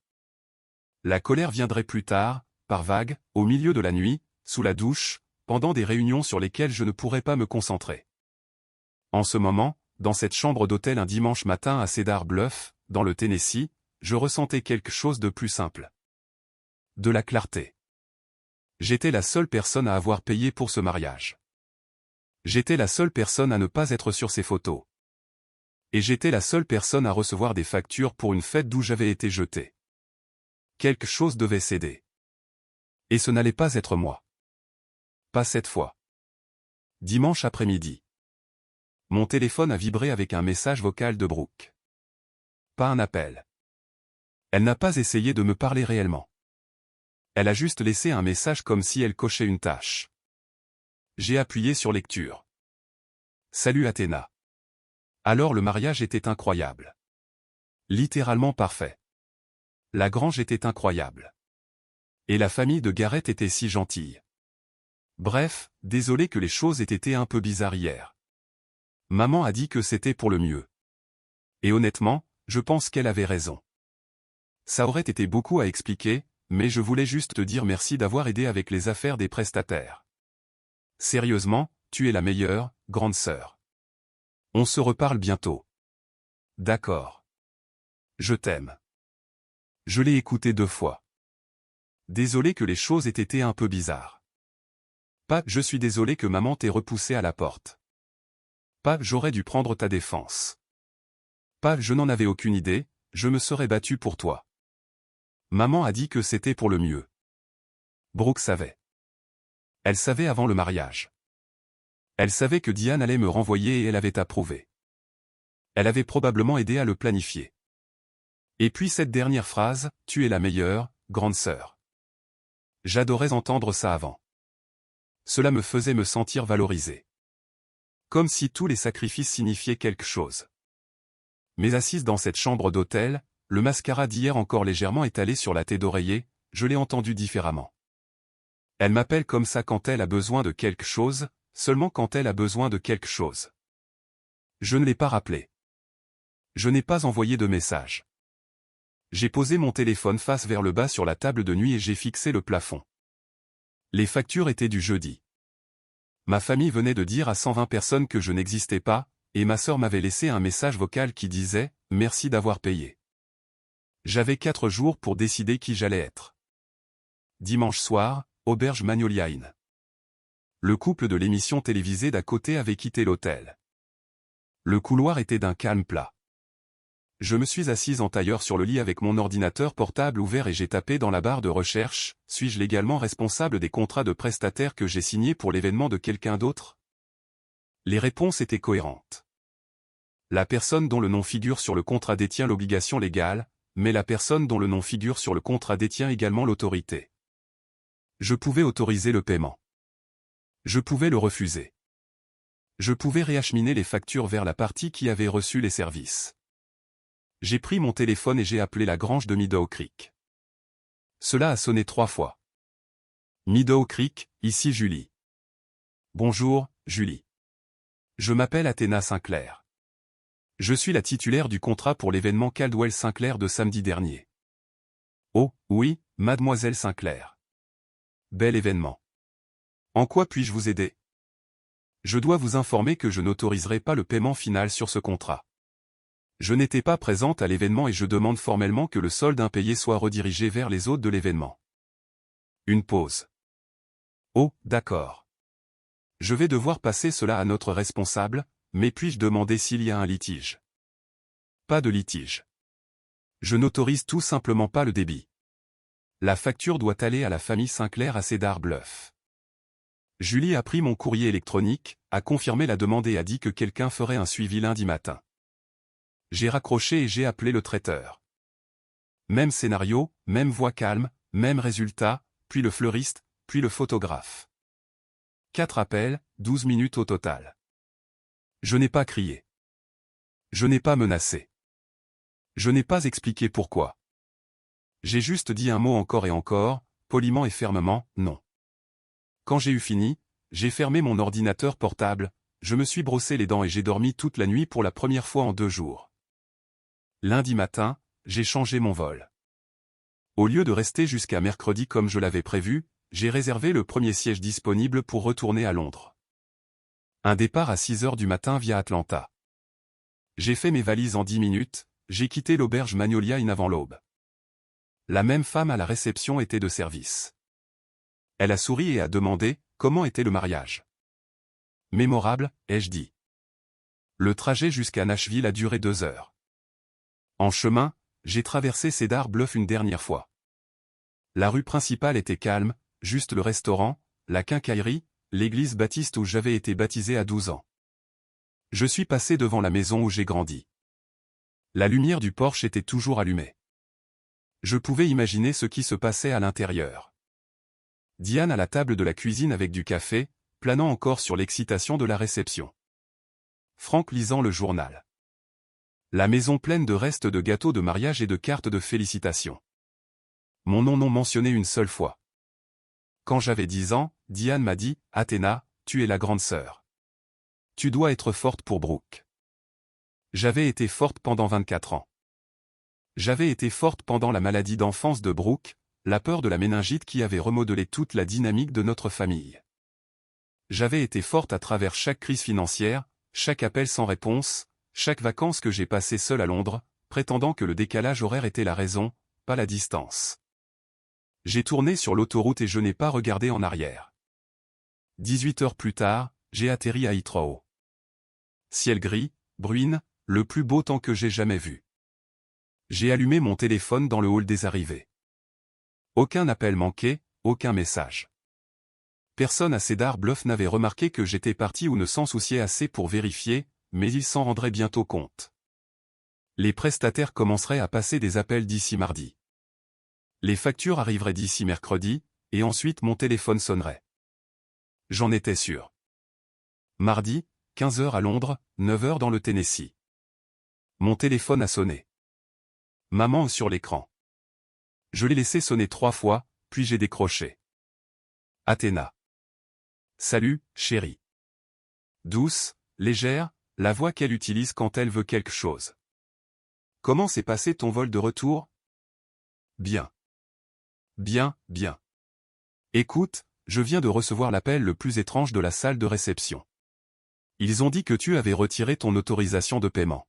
La colère viendrait plus tard, par vagues, au milieu de la nuit, sous la douche, pendant des réunions sur lesquelles je ne pourrais pas me concentrer. En ce moment, dans cette chambre d'hôtel un dimanche matin à Cedar Bluff, dans le Tennessee, je ressentais quelque chose de plus simple. De la clarté. J'étais la seule personne à avoir payé pour ce mariage. J'étais la seule personne à ne pas être sur ces photos. Et j'étais la seule personne à recevoir des factures pour une fête d'où j'avais été jeté. Quelque chose devait céder. Et ce n'allait pas être moi. Pas cette fois. Dimanche après-midi. Mon téléphone a vibré avec un message vocal de Brooke. Pas un appel. Elle n'a pas essayé de me parler réellement. Elle a juste laissé un message comme si elle cochait une tâche. J'ai appuyé sur lecture. Salut Athéna. Alors le mariage était incroyable. Littéralement parfait. La grange était incroyable. Et la famille de Garrett était si gentille. Bref, désolé que les choses aient été un peu bizarres hier. Maman a dit que c'était pour le mieux. Et honnêtement, je pense qu'elle avait raison. Ça aurait été beaucoup à expliquer, mais je voulais juste te dire merci d'avoir aidé avec les affaires des prestataires. Sérieusement, tu es la meilleure, grande sœur. On se reparle bientôt. D'accord. Je t'aime. Je l'ai écouté 2 fois. Désolé que les choses aient été un peu bizarres. Pas « je suis désolé que maman t'ait repoussé à la porte ». Pas « j'aurais dû prendre ta défense ». Pas « je n'en avais aucune idée, je me serais battu pour toi ». Maman a dit que c'était pour le mieux. Brooke savait. Elle savait avant le mariage. Elle savait que Diane allait me renvoyer et elle avait approuvé. Elle avait probablement aidé à le planifier. Et puis cette dernière phrase, « tu es la meilleure, grande sœur ». J'adorais entendre ça avant. Cela me faisait me sentir valorisé. Comme si tous les sacrifices signifiaient quelque chose. Mais assise dans cette chambre d'hôtel, le mascara d'hier encore légèrement étalé sur la tête d'oreiller, je l'ai entendu différemment. Elle m'appelle comme ça quand elle a besoin de quelque chose, seulement quand elle a besoin de quelque chose. Je ne l'ai pas rappelé. Je n'ai pas envoyé de message. J'ai posé mon téléphone face vers le bas sur la table de nuit et j'ai fixé le plafond. Les factures étaient du jeudi. Ma famille venait de dire à 120 personnes que je n'existais pas, et ma sœur m'avait laissé un message vocal qui disait « Merci d'avoir payé ». J'avais 4 jours pour décider qui j'allais être. Dimanche soir, auberge Magnolia Inn. Le couple de l'émission télévisée d'à côté avait quitté l'hôtel. Le couloir était d'un calme plat. Je me suis assise en tailleur sur le lit avec mon ordinateur portable ouvert et j'ai tapé dans la barre de recherche « Suis-je légalement responsable des contrats de prestataires que j'ai signés pour l'événement de quelqu'un d'autre ?» Les réponses étaient cohérentes. La personne dont le nom figure sur le contrat détient l'obligation légale, mais la personne dont le nom figure sur le contrat détient également l'autorité. Je pouvais autoriser le paiement. Je pouvais le refuser. Je pouvais réacheminer les factures vers la partie qui avait reçu les services. J'ai pris mon téléphone et j'ai appelé la grange de Meadow Creek. Cela a sonné 3 fois. Meadow Creek, ici Julie. Bonjour, Julie. Je m'appelle Athéna Sinclair. Je suis la titulaire du contrat pour l'événement Caldwell Sinclair de samedi dernier. Oh, oui, mademoiselle Sinclair. Bel événement. En quoi puis-je vous aider? Je dois vous informer que je n'autoriserai pas le paiement final sur ce contrat. Je n'étais pas présente à l'événement et je demande formellement que le solde impayé soit redirigé vers les hôtes de l'événement. Une pause. Oh, d'accord. Je vais devoir passer cela à notre responsable, mais puis-je demander s'il y a un litige? Pas de litige. Je n'autorise tout simplement pas le débit. La facture doit aller à la famille Sinclair à Cedar Bluff. Julie a pris mon courrier électronique, a confirmé la demande et a dit que quelqu'un ferait un suivi lundi matin. J'ai raccroché et j'ai appelé le traiteur. Même scénario, même voix calme, même résultat, puis le fleuriste, puis le photographe. 4 appels, 12 minutes au total. Je n'ai pas crié. Je n'ai pas menacé. Je n'ai pas expliqué pourquoi. J'ai juste dit un mot encore et encore, poliment et fermement, non. Quand j'ai eu fini, j'ai fermé mon ordinateur portable, je me suis brossé les dents et j'ai dormi toute la nuit pour la première fois en 2 jours. Lundi matin, j'ai changé mon vol. Au lieu de rester jusqu'à mercredi comme je l'avais prévu, j'ai réservé le premier siège disponible pour retourner à Londres. Un départ à 6 heures du matin via Atlanta. J'ai fait mes valises en 10 minutes, j'ai quitté l'auberge Magnolia Inn avant l'aube. La même femme à la réception était de service. Elle a souri et a demandé comment était le mariage. Mémorable, ai-je dit. Le trajet jusqu'à Nashville a duré 2 heures. En chemin, j'ai traversé Cedar Bluff une dernière fois. La rue principale était calme, juste le restaurant, la quincaillerie, l'église baptiste où j'avais été baptisé à 12 ans. Je suis passé devant la maison où j'ai grandi. La lumière du porche était toujours allumée. Je pouvais imaginer ce qui se passait à l'intérieur. Diane à la table de la cuisine avec du café, planant encore sur l'excitation de la réception. Franck lisant le journal. La maison pleine de restes de gâteaux de mariage et de cartes de félicitations. Mon nom non mentionné une seule fois. Quand j'avais 10 ans, Diane m'a dit, Athéna, tu es la grande sœur. Tu dois être forte pour Brooke. J'avais été forte pendant 24 ans. J'avais été forte pendant la maladie d'enfance de Brooke, la peur de la méningite qui avait remodelé toute la dynamique de notre famille. J'avais été forte à travers chaque crise financière, chaque appel sans réponse, chaque vacances que j'ai passées seule à Londres, prétendant que le décalage horaire était la raison, pas la distance. J'ai tourné sur l'autoroute et je n'ai pas regardé en arrière. 18 heures plus tard, j'ai atterri à Heathrow. Ciel gris, bruine, le plus beau temps que j'ai jamais vu. J'ai allumé mon téléphone dans le hall des arrivées. Aucun appel manqué, aucun message. Personne à Cedar Bluff n'avait remarqué que j'étais parti ou ne s'en souciait assez pour vérifier, mais ils s'en rendraient bientôt compte. Les prestataires commenceraient à passer des appels d'ici mardi. Les factures arriveraient d'ici mercredi, et ensuite mon téléphone sonnerait. J'en étais sûr. Mardi, 15 heures à Londres, 9 heures dans le Tennessee. Mon téléphone a sonné. Maman sur l'écran. Je l'ai laissé sonner 3 fois, puis j'ai décroché. Athéna. Salut, chérie. Douce, légère, la voix qu'elle utilise quand elle veut quelque chose. Comment s'est passé ton vol de retour? Bien. Bien, bien. Écoute, je viens de recevoir l'appel le plus étrange de la salle de réception. Ils ont dit que tu avais retiré ton autorisation de paiement.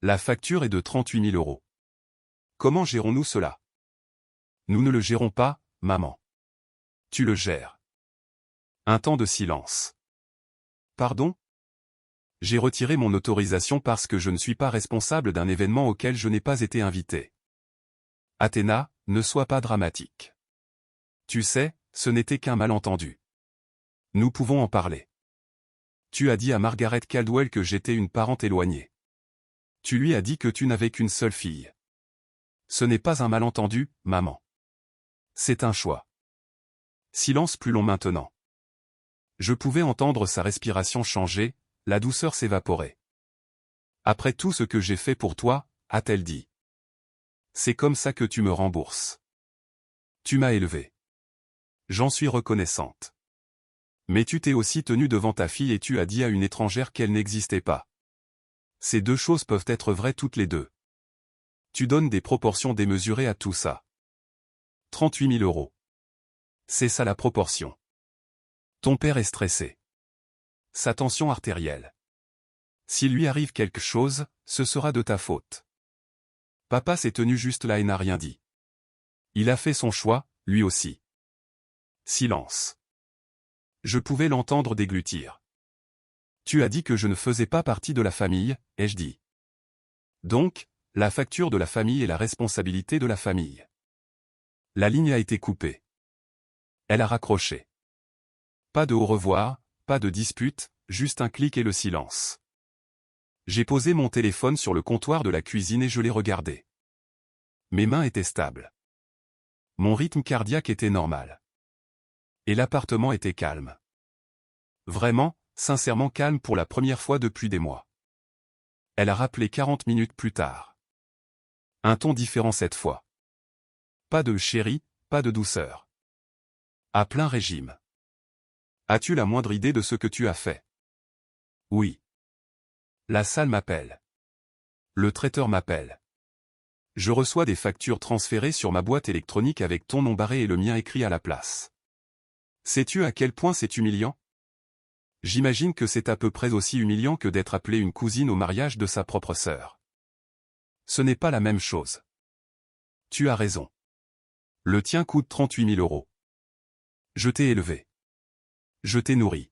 La facture est de 38 000 €. Comment gérons-nous cela? Nous ne le gérons pas, maman. Tu le gères. Un temps de silence. Pardon? J'ai retiré mon autorisation parce que je ne suis pas responsable d'un événement auquel je n'ai pas été invité. Athéna, ne sois pas dramatique. Tu sais, ce n'était qu'un malentendu. Nous pouvons en parler. Tu as dit à Margaret Caldwell que j'étais une parente éloignée. Tu lui as dit que tu n'avais qu'une seule fille. Ce n'est pas un malentendu, maman. C'est un choix. Silence plus long maintenant. Je pouvais entendre sa respiration changer, la douceur s'évaporer. Après tout ce que j'ai fait pour toi, a-t-elle dit. C'est comme ça que tu me rembourses. Tu m'as élevé. J'en suis reconnaissante. Mais tu t'es aussi tenu devant ta fille et tu as dit à une étrangère qu'elle n'existait pas. Ces deux choses peuvent être vraies toutes les deux. Tu donnes des proportions démesurées à tout ça. 38 000 €. C'est ça la proportion. Ton père est stressé. Sa tension artérielle. S'il lui arrive quelque chose, ce sera de ta faute. Papa s'est tenu juste là et n'a rien dit. Il a fait son choix, lui aussi. Silence. Je pouvais l'entendre déglutir. Tu as dit que je ne faisais pas partie de la famille, ai-je dit. Donc, La facture de la famille est la responsabilité de la famille. La ligne a été coupée. Elle a raccroché. Pas de au revoir, pas de dispute, juste un clic et le silence. J'ai posé mon téléphone sur le comptoir de la cuisine et je l'ai regardé. Mes mains étaient stables. Mon rythme cardiaque était normal. Et l'appartement était calme. Vraiment, sincèrement calme pour la première fois depuis des mois. Elle a rappelé 40 minutes plus tard. Un ton différent cette fois. Pas de chéri, pas de douceur. À plein régime. As-tu la moindre idée de ce que tu as fait? Oui. La salle m'appelle. Le traiteur m'appelle. Je reçois des factures transférées sur ma boîte électronique avec ton nom barré et le mien écrit à la place. Sais-tu à quel point c'est humiliant? J'imagine que c'est à peu près aussi humiliant que d'être appelé une cousine au mariage de sa propre sœur. Ce n'est pas la même chose. Tu as raison. Le tien coûte 38 000 €. Je t'ai élevé. Je t'ai nourri.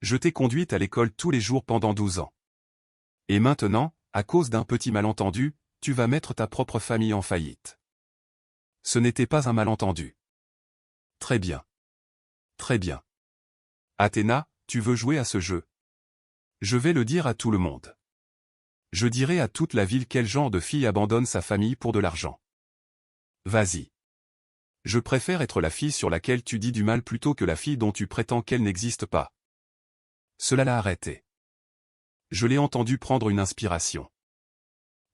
Je t'ai conduite à l'école tous les jours pendant 12 ans. Et maintenant, à cause d'un petit malentendu, tu vas mettre ta propre famille en faillite. Ce n'était pas un malentendu. Très bien. Très bien. Athéna, tu veux jouer à ce jeu? Je vais le dire à tout le monde. Je dirai à toute la ville quel genre de fille abandonne sa famille pour de l'argent. Vas-y. Je préfère être la fille sur laquelle tu dis du mal plutôt que la fille dont tu prétends qu'elle n'existe pas. Cela l'a arrêté. Je l'ai entendu prendre une inspiration.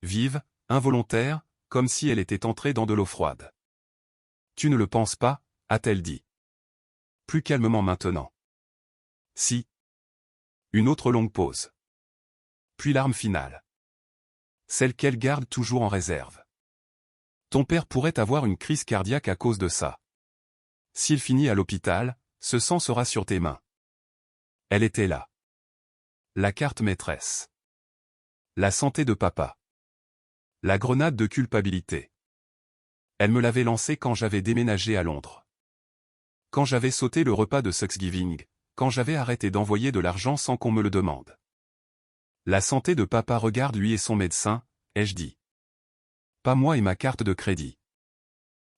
Vive, involontaire, comme si elle était entrée dans de l'eau froide. Tu ne le penses pas, a-t-elle dit. Plus calmement maintenant. Si. Une autre longue pause. Puis l'arme finale. Celle qu'elle garde toujours en réserve. Ton père pourrait avoir une crise cardiaque à cause de ça. S'il finit à l'hôpital, ce sang sera sur tes mains. Elle était là. La carte maîtresse. La santé de papa. La grenade de culpabilité. Elle me l'avait lancée quand j'avais déménagé à Londres. Quand j'avais sauté le repas de Thanksgiving, quand j'avais arrêté d'envoyer de l'argent sans qu'on me le demande. La santé de papa regarde lui et son médecin, ai-je dit. Pas moi et ma carte de crédit.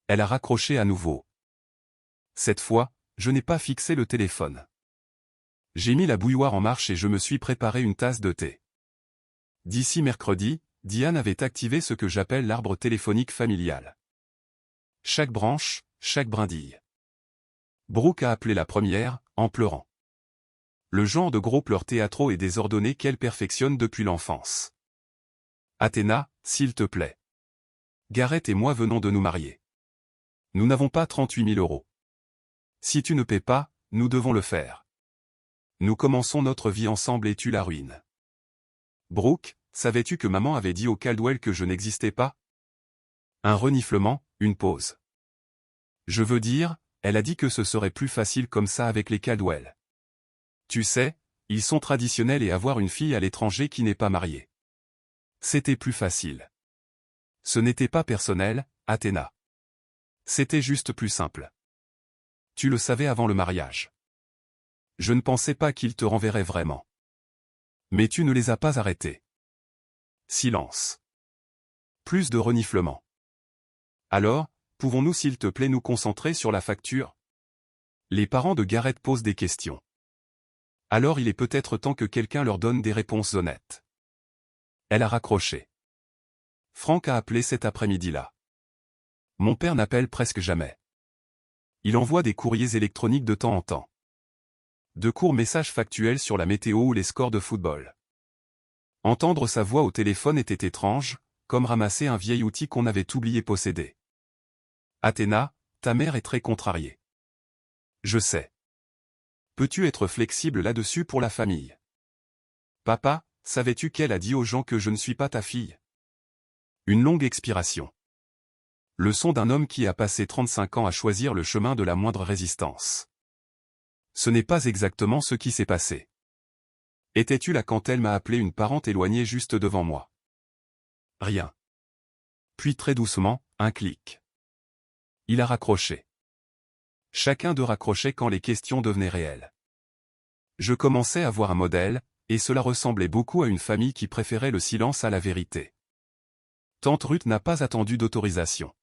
Elle a raccroché à nouveau. Cette fois, je n'ai pas fixé le téléphone. J'ai mis la bouilloire en marche et je me suis préparé une tasse de thé. D'ici mercredi, Diane avait activé ce que j'appelle l'arbre téléphonique familial. Chaque branche, chaque brindille. Brooke a appelé la première, en pleurant. Le genre de gros pleurs théâtraux et désordonnés qu'elle perfectionne depuis l'enfance. Athéna, s'il te plaît. Gareth et moi venons de nous marier. Nous n'avons pas 38 000 €. Si tu ne paies pas, nous devons le faire. Nous commençons notre vie ensemble et tu la ruines. Brooke, savais-tu que maman avait dit au Caldwell que je n'existais pas? Un reniflement, une pause. Je veux dire, elle a dit que ce serait plus facile comme ça avec les Caldwell. Tu sais, ils sont traditionnels et avoir une fille à l'étranger qui n'est pas mariée. C'était plus facile. Ce n'était pas personnel, Athéna. C'était juste plus simple. Tu le savais avant le mariage. Je ne pensais pas qu'ils te renverraient vraiment. Mais tu ne les as pas arrêtés. Silence. Plus de reniflements. Alors, pouvons-nous s'il te plaît nous concentrer sur la facture? Les parents de Gareth posent des questions. Alors il est peut-être temps que quelqu'un leur donne des réponses honnêtes. Elle a raccroché. Franck a appelé cet après-midi-là. Mon père n'appelle presque jamais. Il envoie des courriers électroniques de temps en temps. De courts messages factuels sur la météo ou les scores de football. Entendre sa voix au téléphone était étrange, comme ramasser un vieil outil qu'on avait oublié posséder. Athéna, ta mère est très contrariée. Je sais. Peux-tu être flexible là-dessus pour la famille? Papa, savais-tu qu'elle a dit aux gens que je ne suis pas ta fille? Une longue expiration. Le son d'un homme qui a passé 35 ans à choisir le chemin de la moindre résistance. Ce n'est pas exactement ce qui s'est passé. Étais-tu là quand elle m'a appelé une parente éloignée juste devant moi? Rien. Puis très doucement, un clic. Il a raccroché. Chacun d'eux raccrochait quand les questions devenaient réelles. Je commençais à voir un modèle, et cela ressemblait beaucoup à une famille qui préférait le silence à la vérité. Tante Ruth n'a pas attendu d'autorisation.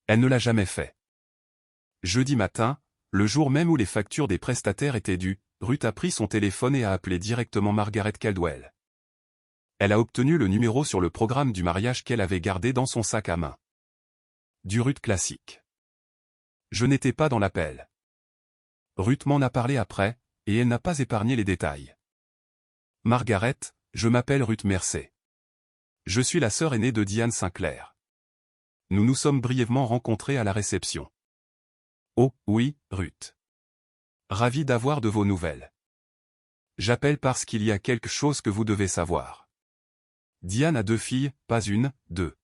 Elle ne l'a jamais fait. Jeudi matin, le jour même où les factures des prestataires étaient dues, Ruth a pris son téléphone et a appelé directement Margaret Caldwell. Elle a obtenu le numéro sur le programme du mariage qu'elle avait gardé dans son sac à main. Du Ruth classique. Je n'étais pas dans l'appel. Ruth m'en a parlé après, et elle n'a pas épargné les détails. Margaret, je m'appelle Ruth Mercer. Je suis la sœur aînée de Diane Sinclair. Nous nous sommes brièvement rencontrés à la réception. Oh, oui, Ruth. Ravi d'avoir de vos nouvelles. J'appelle parce qu'il y a quelque chose que vous devez savoir. Diane a 2 filles, pas une, 2.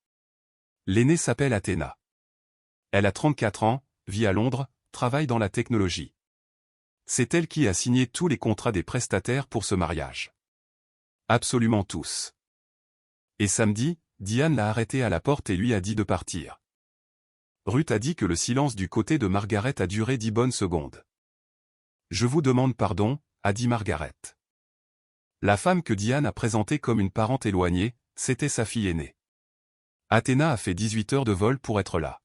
L'aînée s'appelle Athéna. Elle a 34 ans, vit à Londres, travaille dans la technologie. C'est elle qui a signé tous les contrats des prestataires pour ce mariage. Absolument tous. Et samedi, Diane l'a arrêté à la porte et lui a dit de partir. Ruth a dit que le silence du côté de Margaret a duré 10 bonnes secondes. Je vous demande pardon, a dit Margaret. La femme que Diane a présentée comme une parente éloignée, c'était sa fille aînée. Athéna a fait 18 heures de vol pour être là.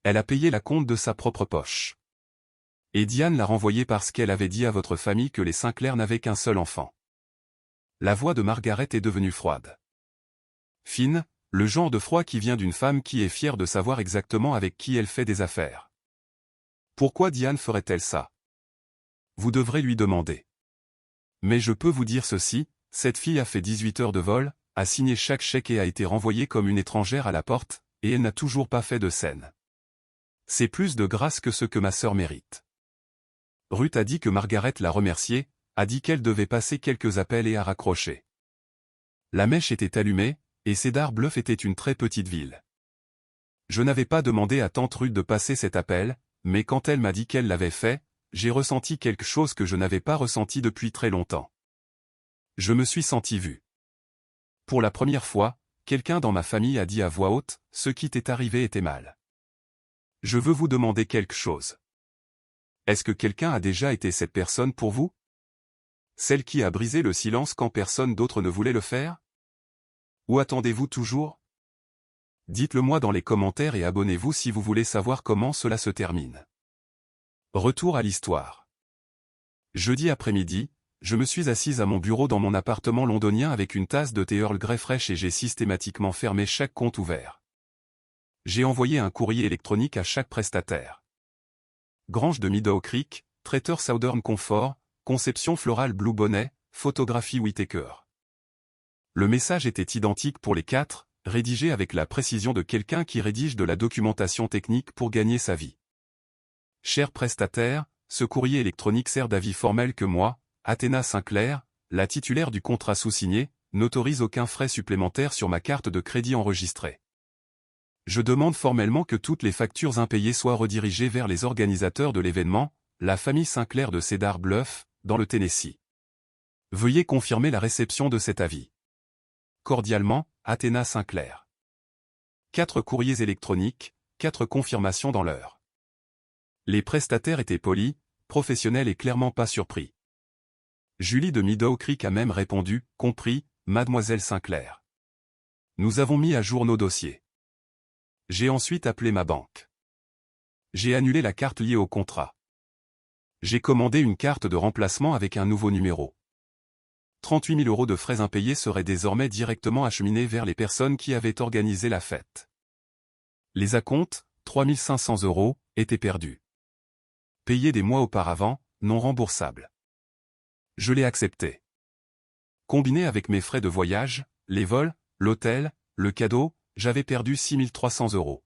Elle a payé la compte de sa propre poche. Et Diane l'a renvoyée parce qu'elle avait dit à votre famille que les Sinclair n'avaient qu'un seul enfant. La voix de Margaret est devenue froide. Fine, le genre de froid qui vient d'une femme qui est fière de savoir exactement avec qui elle fait des affaires. Pourquoi Diane ferait-elle ça? Vous devrez lui demander. Mais je peux vous dire ceci, cette fille a fait 18 heures de vol, a signé chaque chèque et a été renvoyée comme une étrangère à la porte, et elle n'a toujours pas fait de scène. C'est plus de grâce que ce que ma sœur mérite. Ruth a dit que Margaret l'a remerciée, a dit qu'elle devait passer quelques appels et a raccroché. La mèche était allumée, et Cedar Bluff était une très petite ville. Je n'avais pas demandé à tante Ruth de passer cet appel, mais quand elle m'a dit qu'elle l'avait fait, j'ai ressenti quelque chose que je n'avais pas ressenti depuis très longtemps. Je me suis senti vu. Pour la première fois, quelqu'un dans ma famille a dit à voix haute, ce qui t'est arrivé était mal. Je veux vous demander quelque chose. Est-ce que quelqu'un a déjà été cette personne pour vous? Celle qui a brisé le silence quand personne d'autre ne voulait le faire? Ou attendez-vous toujours? Dites-le moi dans les commentaires et abonnez-vous si vous voulez savoir comment cela se termine. Retour à l'histoire. Jeudi après-midi, je me suis assise à mon bureau dans mon appartement londonien avec une tasse de thé Earl Grey fraîche et j'ai systématiquement fermé chaque compte ouvert. J'ai envoyé un courrier électronique à chaque prestataire. Grange de Meadow Creek, traiteur Southern Comfort, conception florale Blue Bonnet, photographie Whitaker. Le message était identique pour les 4, rédigé avec la précision de quelqu'un qui rédige de la documentation technique pour gagner sa vie. Cher prestataire, ce courrier électronique sert d'avis formel que moi, Athéna Sinclair, la titulaire du contrat sous-signé, n'autorise aucun frais supplémentaires sur ma carte de crédit enregistrée. Je demande formellement que toutes les factures impayées soient redirigées vers les organisateurs de l'événement, la famille Sinclair de Cedar Bluff, dans le Tennessee. Veuillez confirmer la réception de cet avis. Cordialement, Athéna Sinclair. 4 courriers électroniques, 4 confirmations dans l'heure. Les prestataires étaient polis, professionnels et clairement pas surpris. Julie de Meadow Creek a même répondu, compris, Mademoiselle Sinclair. Nous avons mis à jour nos dossiers. J'ai ensuite appelé ma banque. J'ai annulé la carte liée au contrat. J'ai commandé une carte de remplacement avec un nouveau numéro. 38 000 € de frais impayés seraient désormais directement acheminés vers les personnes qui avaient organisé la fête. Les acomptes, 3 500 €, étaient perdus. Payés des mois auparavant, non remboursables. Je l'ai accepté. Combiné avec mes frais de voyage, les vols, l'hôtel, le cadeau, j'avais perdu 6 300 €.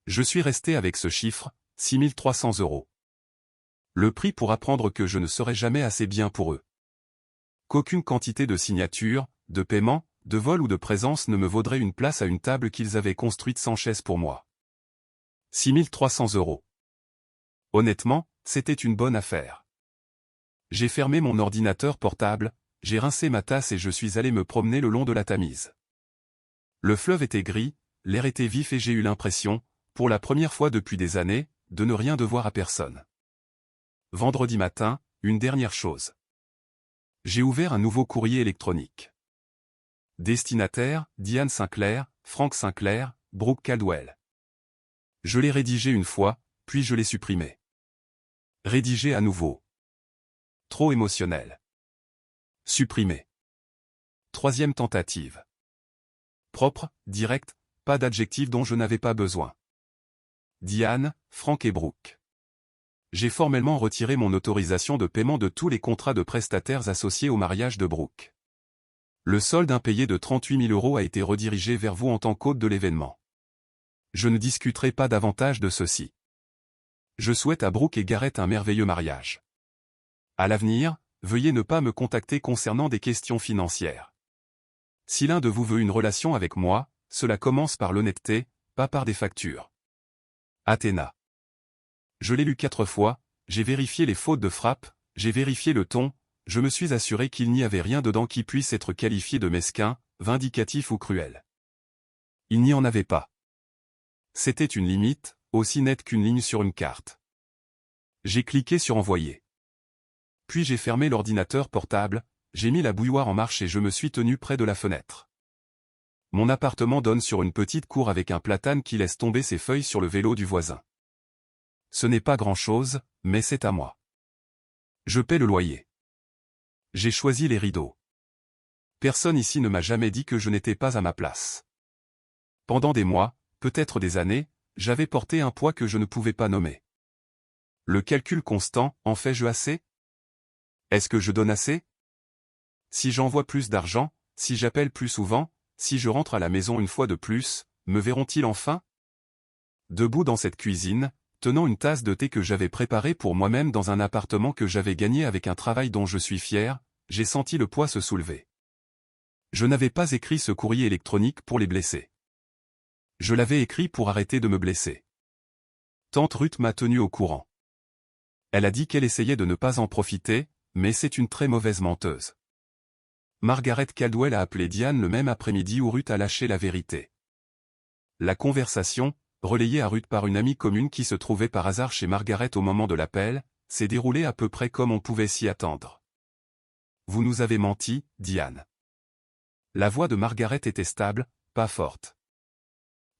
Je suis resté avec ce chiffre, 6 300 €. Le prix pour apprendre que je ne serai jamais assez bien pour eux. Qu'aucune quantité de signature, de paiement, de vol ou de présence ne me vaudrait une place à une table qu'ils avaient construite sans chaise pour moi. 6 300 €. Honnêtement, c'était une bonne affaire. J'ai fermé mon ordinateur portable, j'ai rincé ma tasse et je suis allé me promener le long de la Tamise. Le fleuve était gris, l'air était vif et j'ai eu l'impression, pour la première fois depuis des années, de ne rien devoir à personne. Vendredi matin, une dernière chose. J'ai ouvert un nouveau courrier électronique. Destinataire, Diane Sinclair, Frank Sinclair, Brooke Caldwell. Je l'ai rédigé une fois, puis je l'ai supprimé. Rédigé à nouveau. Trop émotionnel. Supprimé. Troisième tentative. Propre, direct, pas d'adjectif dont je n'avais pas besoin. Diane, Frank et Brooke. J'ai formellement retiré mon autorisation de paiement de tous les contrats de prestataires associés au mariage de Brooke. Le solde impayé de 38 000 € a été redirigé vers vous en tant qu'hôte de l'événement. Je ne discuterai pas davantage de ceci. Je souhaite à Brooke et Garrett un merveilleux mariage. À l'avenir, veuillez ne pas me contacter concernant des questions financières. Si l'un de vous veut une relation avec moi, cela commence par l'honnêteté, pas par des factures. Athéna. Je l'ai lu 4 fois, j'ai vérifié les fautes de frappe, j'ai vérifié le ton, je me suis assuré qu'il n'y avait rien dedans qui puisse être qualifié de mesquin, vindicatif ou cruel. Il n'y en avait pas. C'était une limite, aussi nette qu'une ligne sur une carte. J'ai cliqué sur Envoyer. Puis j'ai fermé l'ordinateur portable, j'ai mis la bouilloire en marche et je me suis tenu près de la fenêtre. Mon appartement donne sur une petite cour avec un platane qui laisse tomber ses feuilles sur le vélo du voisin. Ce n'est pas grand-chose, mais c'est à moi. Je paie le loyer. J'ai choisi les rideaux. Personne ici ne m'a jamais dit que je n'étais pas à ma place. Pendant des mois, peut-être des années, j'avais porté un poids que je ne pouvais pas nommer. Le calcul constant, en fais-je assez? Est-ce que je donne assez? Si j'envoie plus d'argent, si j'appelle plus souvent, si je rentre à la maison une fois de plus, me verront-ils enfin? Debout dans cette cuisine, tenant une tasse de thé que j'avais préparée pour moi-même dans un appartement que j'avais gagné avec un travail dont je suis fier, j'ai senti le poids se soulever. Je n'avais pas écrit ce courrier électronique pour les blesser. Je l'avais écrit pour arrêter de me blesser. Tante Ruth m'a tenu au courant. Elle a dit qu'elle essayait de ne pas en profiter, mais c'est une très mauvaise menteuse. Margaret Caldwell a appelé Diane le même après-midi où Ruth a lâché la vérité. La conversation, relayée à Ruth par une amie commune qui se trouvait par hasard chez Margaret au moment de l'appel, s'est déroulée à peu près comme on pouvait s'y attendre. Vous nous avez menti, Diane. La voix de Margaret était stable, pas forte.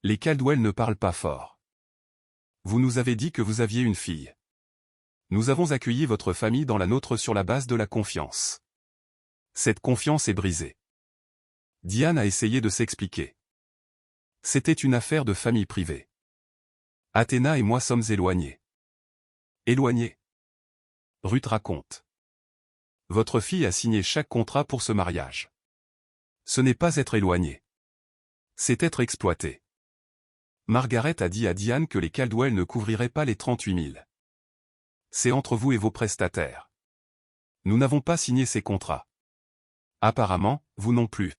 Les Caldwell ne parlent pas fort. Vous nous avez dit que vous aviez une fille. Nous avons accueilli votre famille dans la nôtre sur la base de la confiance. Cette confiance est brisée. Diane a essayé de s'expliquer. C'était une affaire de famille privée. Athéna et moi sommes éloignés. Éloignés. Ruth raconte. Votre fille a signé chaque contrat pour ce mariage. Ce n'est pas être éloigné. C'est être exploité. Margaret a dit à Diane que les Caldwell ne couvriraient pas les 38 000. C'est entre vous et vos prestataires. Nous n'avons pas signé ces contrats. Apparemment, vous non plus.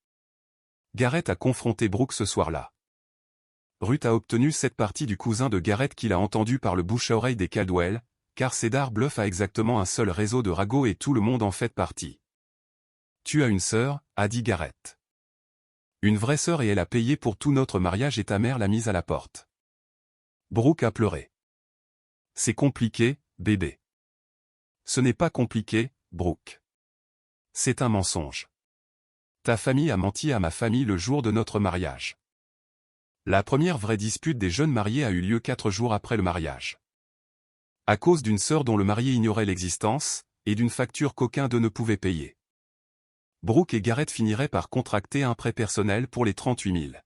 Garrett a confronté Brooke ce soir-là. Ruth a obtenu cette partie du cousin de Garrett qu'il a entendu par le bouche-à-oreille des Caldwell, car Cedar Bluff a exactement un seul réseau de ragots et tout le monde en fait partie. Tu as une sœur, a dit Garrett. Une vraie sœur et elle a payé pour tout notre mariage et ta mère l'a mise à la porte. Brooke a pleuré. C'est compliqué, bébé. Ce n'est pas compliqué, Brooke. C'est un mensonge. Ta famille a menti à ma famille le jour de notre mariage. La première vraie dispute des jeunes mariés a eu lieu 4 jours après le mariage. À cause d'une sœur dont le marié ignorait l'existence, et d'une facture qu'aucun d'eux ne pouvait payer. Brooke et Garrett finiraient par contracter un prêt personnel pour les 38 000.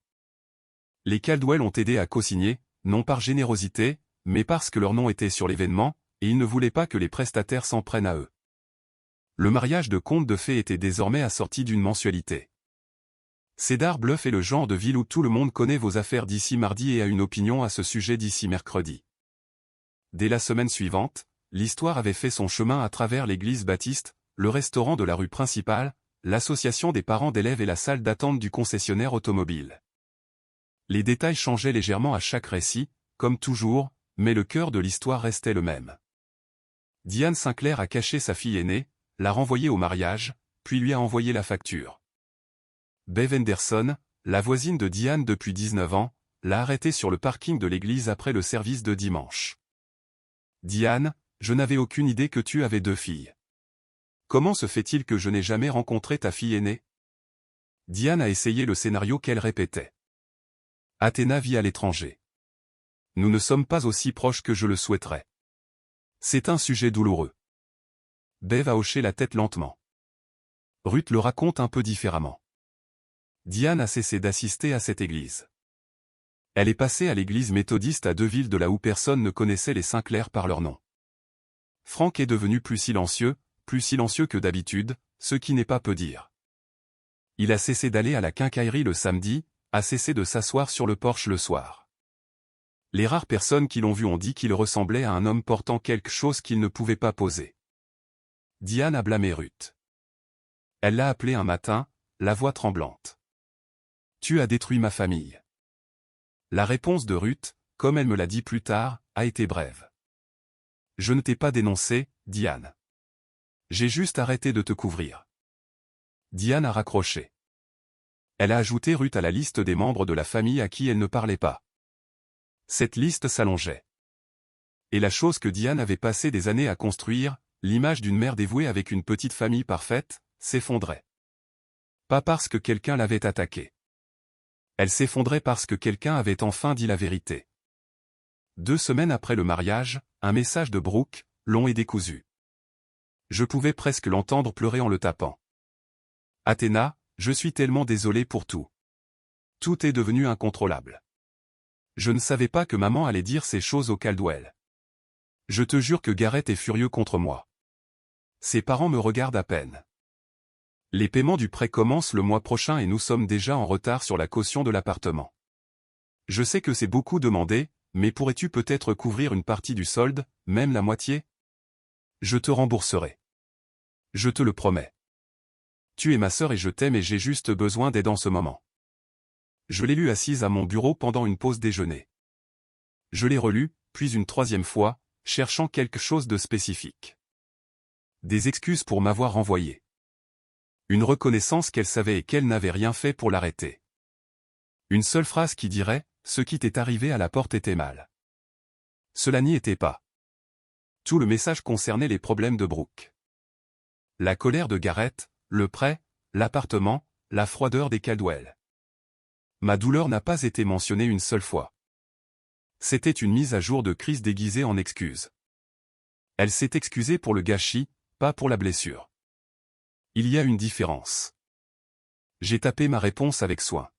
Les Caldwell ont aidé à co-signer, non par générosité, mais parce que leur nom était sur l'événement, et ils ne voulaient pas que les prestataires s'en prennent à eux. Le mariage de conte de fées était désormais assorti d'une mensualité. Cedar Bluff est le genre de ville où tout le monde connaît vos affaires d'ici mardi et a une opinion à ce sujet d'ici mercredi. Dès la semaine suivante, l'histoire avait fait son chemin à travers l'église baptiste, le restaurant de la rue principale, l'association des parents d'élèves et la salle d'attente du concessionnaire automobile. Les détails changeaient légèrement à chaque récit, comme toujours, mais le cœur de l'histoire restait le même. Diane Sinclair a caché sa fille aînée, l'a renvoyée au mariage, puis lui a envoyé la facture. Bev Henderson, la voisine de Diane depuis 19 ans, l'a arrêtée sur le parking de l'église après le service de dimanche. Diane, je n'avais aucune idée que tu avais 2 filles. Comment se fait-il que je n'ai jamais rencontré ta fille aînée? Diane a essayé le scénario qu'elle répétait. Athéna vit à l'étranger. Nous ne sommes pas aussi proches que je le souhaiterais. C'est un sujet douloureux. Bev a hoché la tête lentement. Ruth le raconte un peu différemment. Diane a cessé d'assister à cette église. Elle est passée à l'église méthodiste à Deville de là où personne ne connaissait les Sinclair par leur nom. Frank est devenu plus silencieux que d'habitude, ce qui n'est pas peu dire. Il a cessé d'aller à la quincaillerie le samedi, a cessé de s'asseoir sur le porche le soir. Les rares personnes qui l'ont vu ont dit qu'il ressemblait à un homme portant quelque chose qu'il ne pouvait pas poser. Diane a blâmé Ruth. Elle l'a appelé un matin, la voix tremblante. « Tu as détruit ma famille. » La réponse de Ruth, comme elle me l'a dit plus tard, a été brève. « Je ne t'ai pas dénoncé, Diane. J'ai juste arrêté de te couvrir. » Diane a raccroché. Elle a ajouté Ruth à la liste des membres de la famille à qui elle ne parlait pas. Cette liste s'allongeait. Et la chose que Diane avait passé des années à construire, l'image d'une mère dévouée avec une petite famille parfaite, s'effondrait. Pas parce que quelqu'un l'avait attaquée. Elle s'effondrait parce que quelqu'un avait enfin dit la vérité. 2 semaines après le mariage, un message de Brooke, long et décousu. Je pouvais presque l'entendre pleurer en le tapant. Athéna, je suis tellement désolé pour tout. Tout est devenu incontrôlable. Je ne savais pas que maman allait dire ces choses au Caldwell. Je te jure que Garrett est furieux contre moi. Ses parents me regardent à peine. Les paiements du prêt commencent le mois prochain et nous sommes déjà en retard sur la caution de l'appartement. Je sais que c'est beaucoup demandé, mais pourrais-tu peut-être couvrir une partie du solde, même la moitié? Je te rembourserai. Je te le promets. Tu es ma sœur et je t'aime et j'ai juste besoin d'aide en ce moment. Je l'ai lu assise à mon bureau pendant une pause déjeuner. Je l'ai relu, puis une 3e fois, cherchant quelque chose de spécifique. Des excuses pour m'avoir renvoyé. Une reconnaissance qu'elle savait et qu'elle n'avait rien fait pour l'arrêter. Une seule phrase qui dirait « Ce qui t'est arrivé à la porte était mal ». Cela n'y était pas. Tout le message concernait les problèmes de Brooke. La colère de Garrett, le prêt, l'appartement, la froideur des Caldwell. Ma douleur n'a pas été mentionnée une seule fois. C'était une mise à jour de crise déguisée en excuse. Elle s'est excusée pour le gâchis, pas pour la blessure. Il y a une différence. J'ai tapé ma réponse avec soin.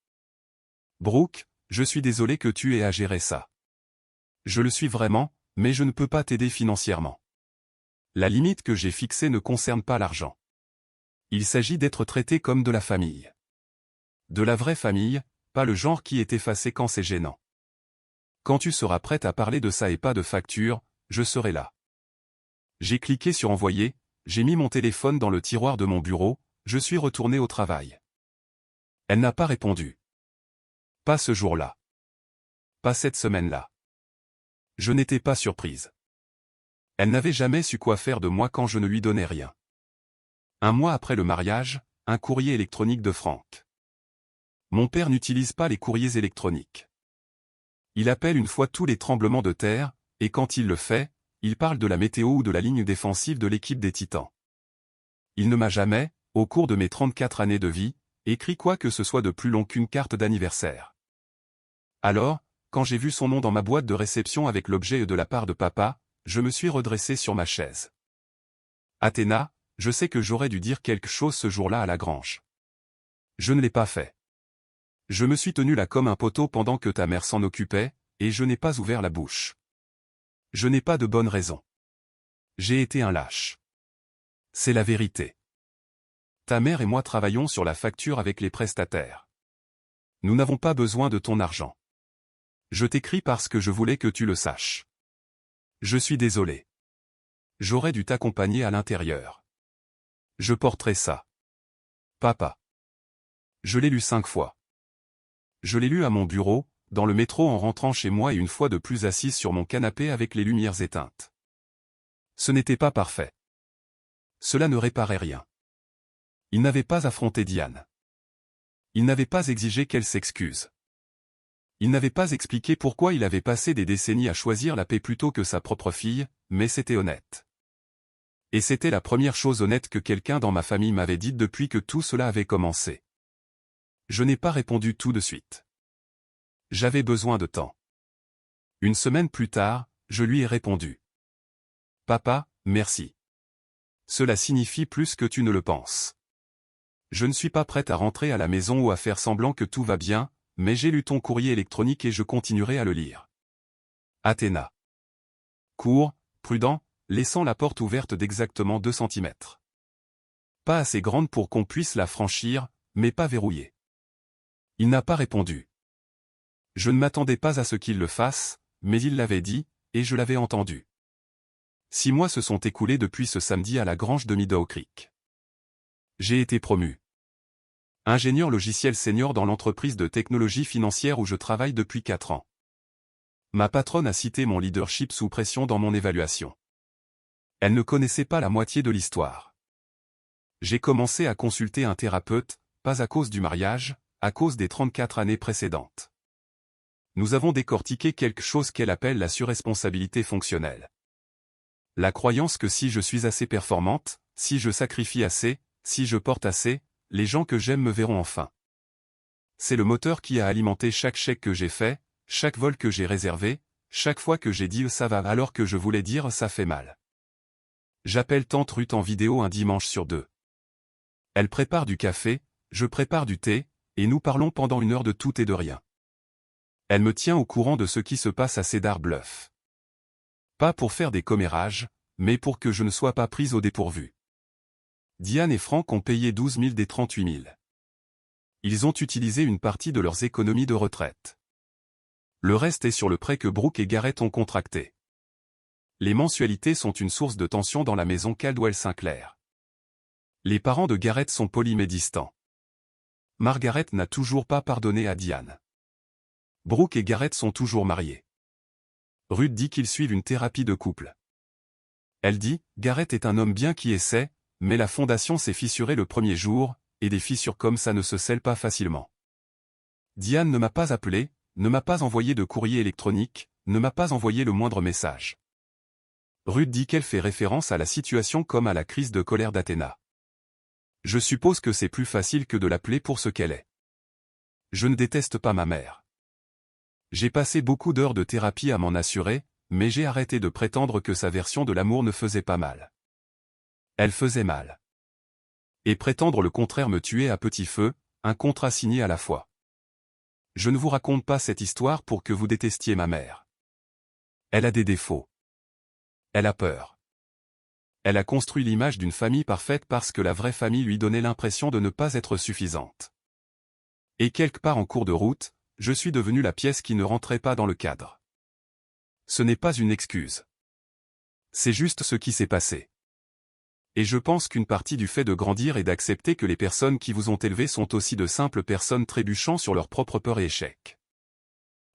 Brooke, je suis désolé que tu aies à gérer ça. Je le suis vraiment, mais je ne peux pas t'aider financièrement. La limite que j'ai fixée ne concerne pas l'argent. Il s'agit d'être traité comme de la famille. De la vraie famille, pas le genre qui est effacé quand c'est gênant. Quand tu seras prête à parler de ça et pas de facture, je serai là. J'ai cliqué sur envoyer, j'ai mis mon téléphone dans le tiroir de mon bureau, je suis retourné au travail. Elle n'a pas répondu. Pas ce jour-là. Pas cette semaine-là. Je n'étais pas surprise. Elle n'avait jamais su quoi faire de moi quand je ne lui donnais rien. 1 mois après le mariage, un courrier électronique de Frank. Mon père n'utilise pas les courriers électroniques. Il appelle une fois tous les tremblements de terre, et quand il le fait, il parle de la météo ou de la ligne défensive de l'équipe des Titans. Il ne m'a jamais, au cours de mes 34 années de vie, écrit quoi que ce soit de plus long qu'une carte d'anniversaire. Alors, quand j'ai vu son nom dans ma boîte de réception avec l'objet de la part de papa, je me suis redressé sur ma chaise. Athéna, je sais que j'aurais dû dire quelque chose ce jour-là à la grange. Je ne l'ai pas fait. Je me suis tenu là comme un poteau pendant que ta mère s'en occupait, et je n'ai pas ouvert la bouche. Je n'ai pas de bonne raison. J'ai été un lâche. C'est la vérité. Ta mère et moi travaillons sur la facture avec les prestataires. Nous n'avons pas besoin de ton argent. Je t'écris parce que je voulais que tu le saches. Je suis désolé. J'aurais dû t'accompagner à l'intérieur. Je porterai ça. Papa. Je l'ai lu 5 fois. Je l'ai lu à mon bureau, dans le métro en rentrant chez moi et une fois de plus assise sur mon canapé avec les lumières éteintes. Ce n'était pas parfait. Cela ne réparait rien. Il n'avait pas affronté Diane. Il n'avait pas exigé qu'elle s'excuse. Il n'avait pas expliqué pourquoi il avait passé des décennies à choisir la paix plutôt que sa propre fille, mais c'était honnête. Et c'était la première chose honnête que quelqu'un dans ma famille m'avait dite depuis que tout cela avait commencé. Je n'ai pas répondu tout de suite. J'avais besoin de temps. Une semaine plus tard, je lui ai répondu. Papa, merci. Cela signifie plus que tu ne le penses. Je ne suis pas prête à rentrer à la maison ou à faire semblant que tout va bien, mais j'ai lu ton courrier électronique et je continuerai à le lire. Athéna. Court, prudent, laissant la porte ouverte d'exactement 2 centimètres. Pas assez grande pour qu'on puisse la franchir, mais pas verrouillée. Il n'a pas répondu. Je ne m'attendais pas à ce qu'il le fasse, mais il l'avait dit, et je l'avais entendu. 6 mois se sont écoulés depuis ce samedi à la grange de Meadow Creek. J'ai été promu ingénieur logiciel senior dans l'entreprise de technologie financière où je travaille depuis 4 ans. Ma patronne a cité mon leadership sous pression dans mon évaluation. Elle ne connaissait pas la moitié de l'histoire. J'ai commencé à consulter un thérapeute, pas à cause du mariage, à cause des 34 années précédentes. Nous avons décortiqué quelque chose qu'elle appelle la surresponsabilité fonctionnelle. La croyance que si je suis assez performante, si je sacrifie assez, si je porte assez, les gens que j'aime me verront enfin. C'est le moteur qui a alimenté chaque chèque que j'ai fait, chaque vol que j'ai réservé, chaque fois que j'ai dit ça va alors que je voulais dire ça fait mal. J'appelle tante Ruth en vidéo un dimanche sur 2. Elle prépare du café, je prépare du thé, et nous parlons pendant 1 heure de tout et de rien. Elle me tient au courant de ce qui se passe à Cedar Bluff. Pas pour faire des commérages, mais pour que je ne sois pas prise au dépourvu. Diane et Franck ont payé 12 000 des 38 000. Ils ont utilisé une partie de leurs économies de retraite. Le reste est sur le prêt que Brooke et Garrett ont contracté. Les mensualités sont une source de tension dans la maison Caldwell-Sinclair. Les parents de Garrett sont polis mais distants. Margaret n'a toujours pas pardonné à Diane. Brooke et Garrett sont toujours mariés. Ruth dit qu'ils suivent une thérapie de couple. Elle dit, Garrett est un homme bien qui essaie, mais la fondation s'est fissurée le premier jour, et des fissures comme ça ne se scellent pas facilement. Diane ne m'a pas appelé, ne m'a pas envoyé de courrier électronique, ne m'a pas envoyé le moindre message. Ruth dit qu'elle fait référence à la situation comme à la crise de colère d'Athéna. Je suppose que c'est plus facile que de l'appeler pour ce qu'elle est. Je ne déteste pas ma mère. J'ai passé beaucoup d'heures de thérapie à m'en assurer, mais j'ai arrêté de prétendre que sa version de l'amour ne faisait pas mal. Elle faisait mal. Et prétendre le contraire me tuait à petit feu, un contrat signé à la fois. Je ne vous raconte pas cette histoire pour que vous détestiez ma mère. Elle a des défauts. Elle a peur. Elle a construit l'image d'une famille parfaite parce que la vraie famille lui donnait l'impression de ne pas être suffisante. Et quelque part en cours de route, je suis devenu la pièce qui ne rentrait pas dans le cadre. Ce n'est pas une excuse. C'est juste ce qui s'est passé. Et je pense qu'une partie du fait de grandir est d'accepter que les personnes qui vous ont élevé sont aussi de simples personnes trébuchant sur leurs propres peurs et échecs.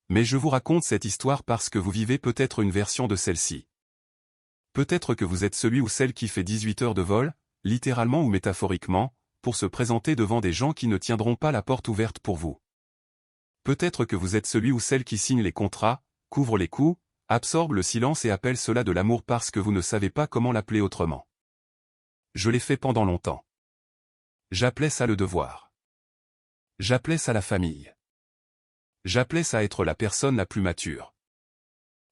Mais je vous raconte cette histoire parce que vous vivez peut-être une version de celle-ci. Peut-être que vous êtes celui ou celle qui fait 18 heures de vol, littéralement ou métaphoriquement, pour se présenter devant des gens qui ne tiendront pas la porte ouverte pour vous. Peut-être que vous êtes celui ou celle qui signe les contrats, couvre les coûts, absorbe le silence et appelle cela de l'amour parce que vous ne savez pas comment l'appeler autrement. Je l'ai fait pendant longtemps. J'appelais ça le devoir. J'appelais ça la famille. J'appelais ça être la personne la plus mature.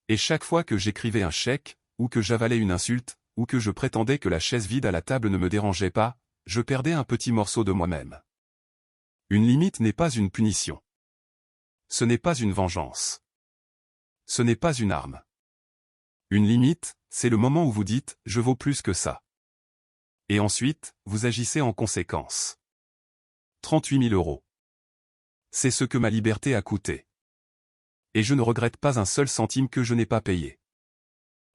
Et chaque fois que j'écrivais un chèque, ou que j'avalais une insulte, ou que je prétendais que la chaise vide à la table ne me dérangeait pas, je perdais un petit morceau de moi-même. Une limite n'est pas une punition. Ce n'est pas une vengeance. Ce n'est pas une arme. Une limite, c'est le moment où vous dites « je vaux plus que ça ». Et ensuite, vous agissez en conséquence. 38 000 €. C'est ce que ma liberté a coûté. Et je ne regrette pas un seul centime que je n'ai pas payé.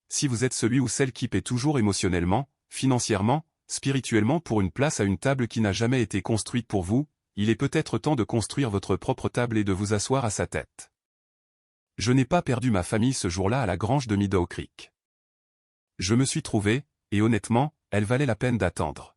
Si vous êtes celui ou celle qui paie toujours émotionnellement, financièrement, spirituellement pour une place à une table qui n'a jamais été construite pour vous, il est peut-être temps de construire votre propre table et de vous asseoir à sa tête. Je n'ai pas perdu ma famille ce jour-là à la grange de Meadow Creek. Je me suis trouvé, et honnêtement, elle valait la peine d'attendre.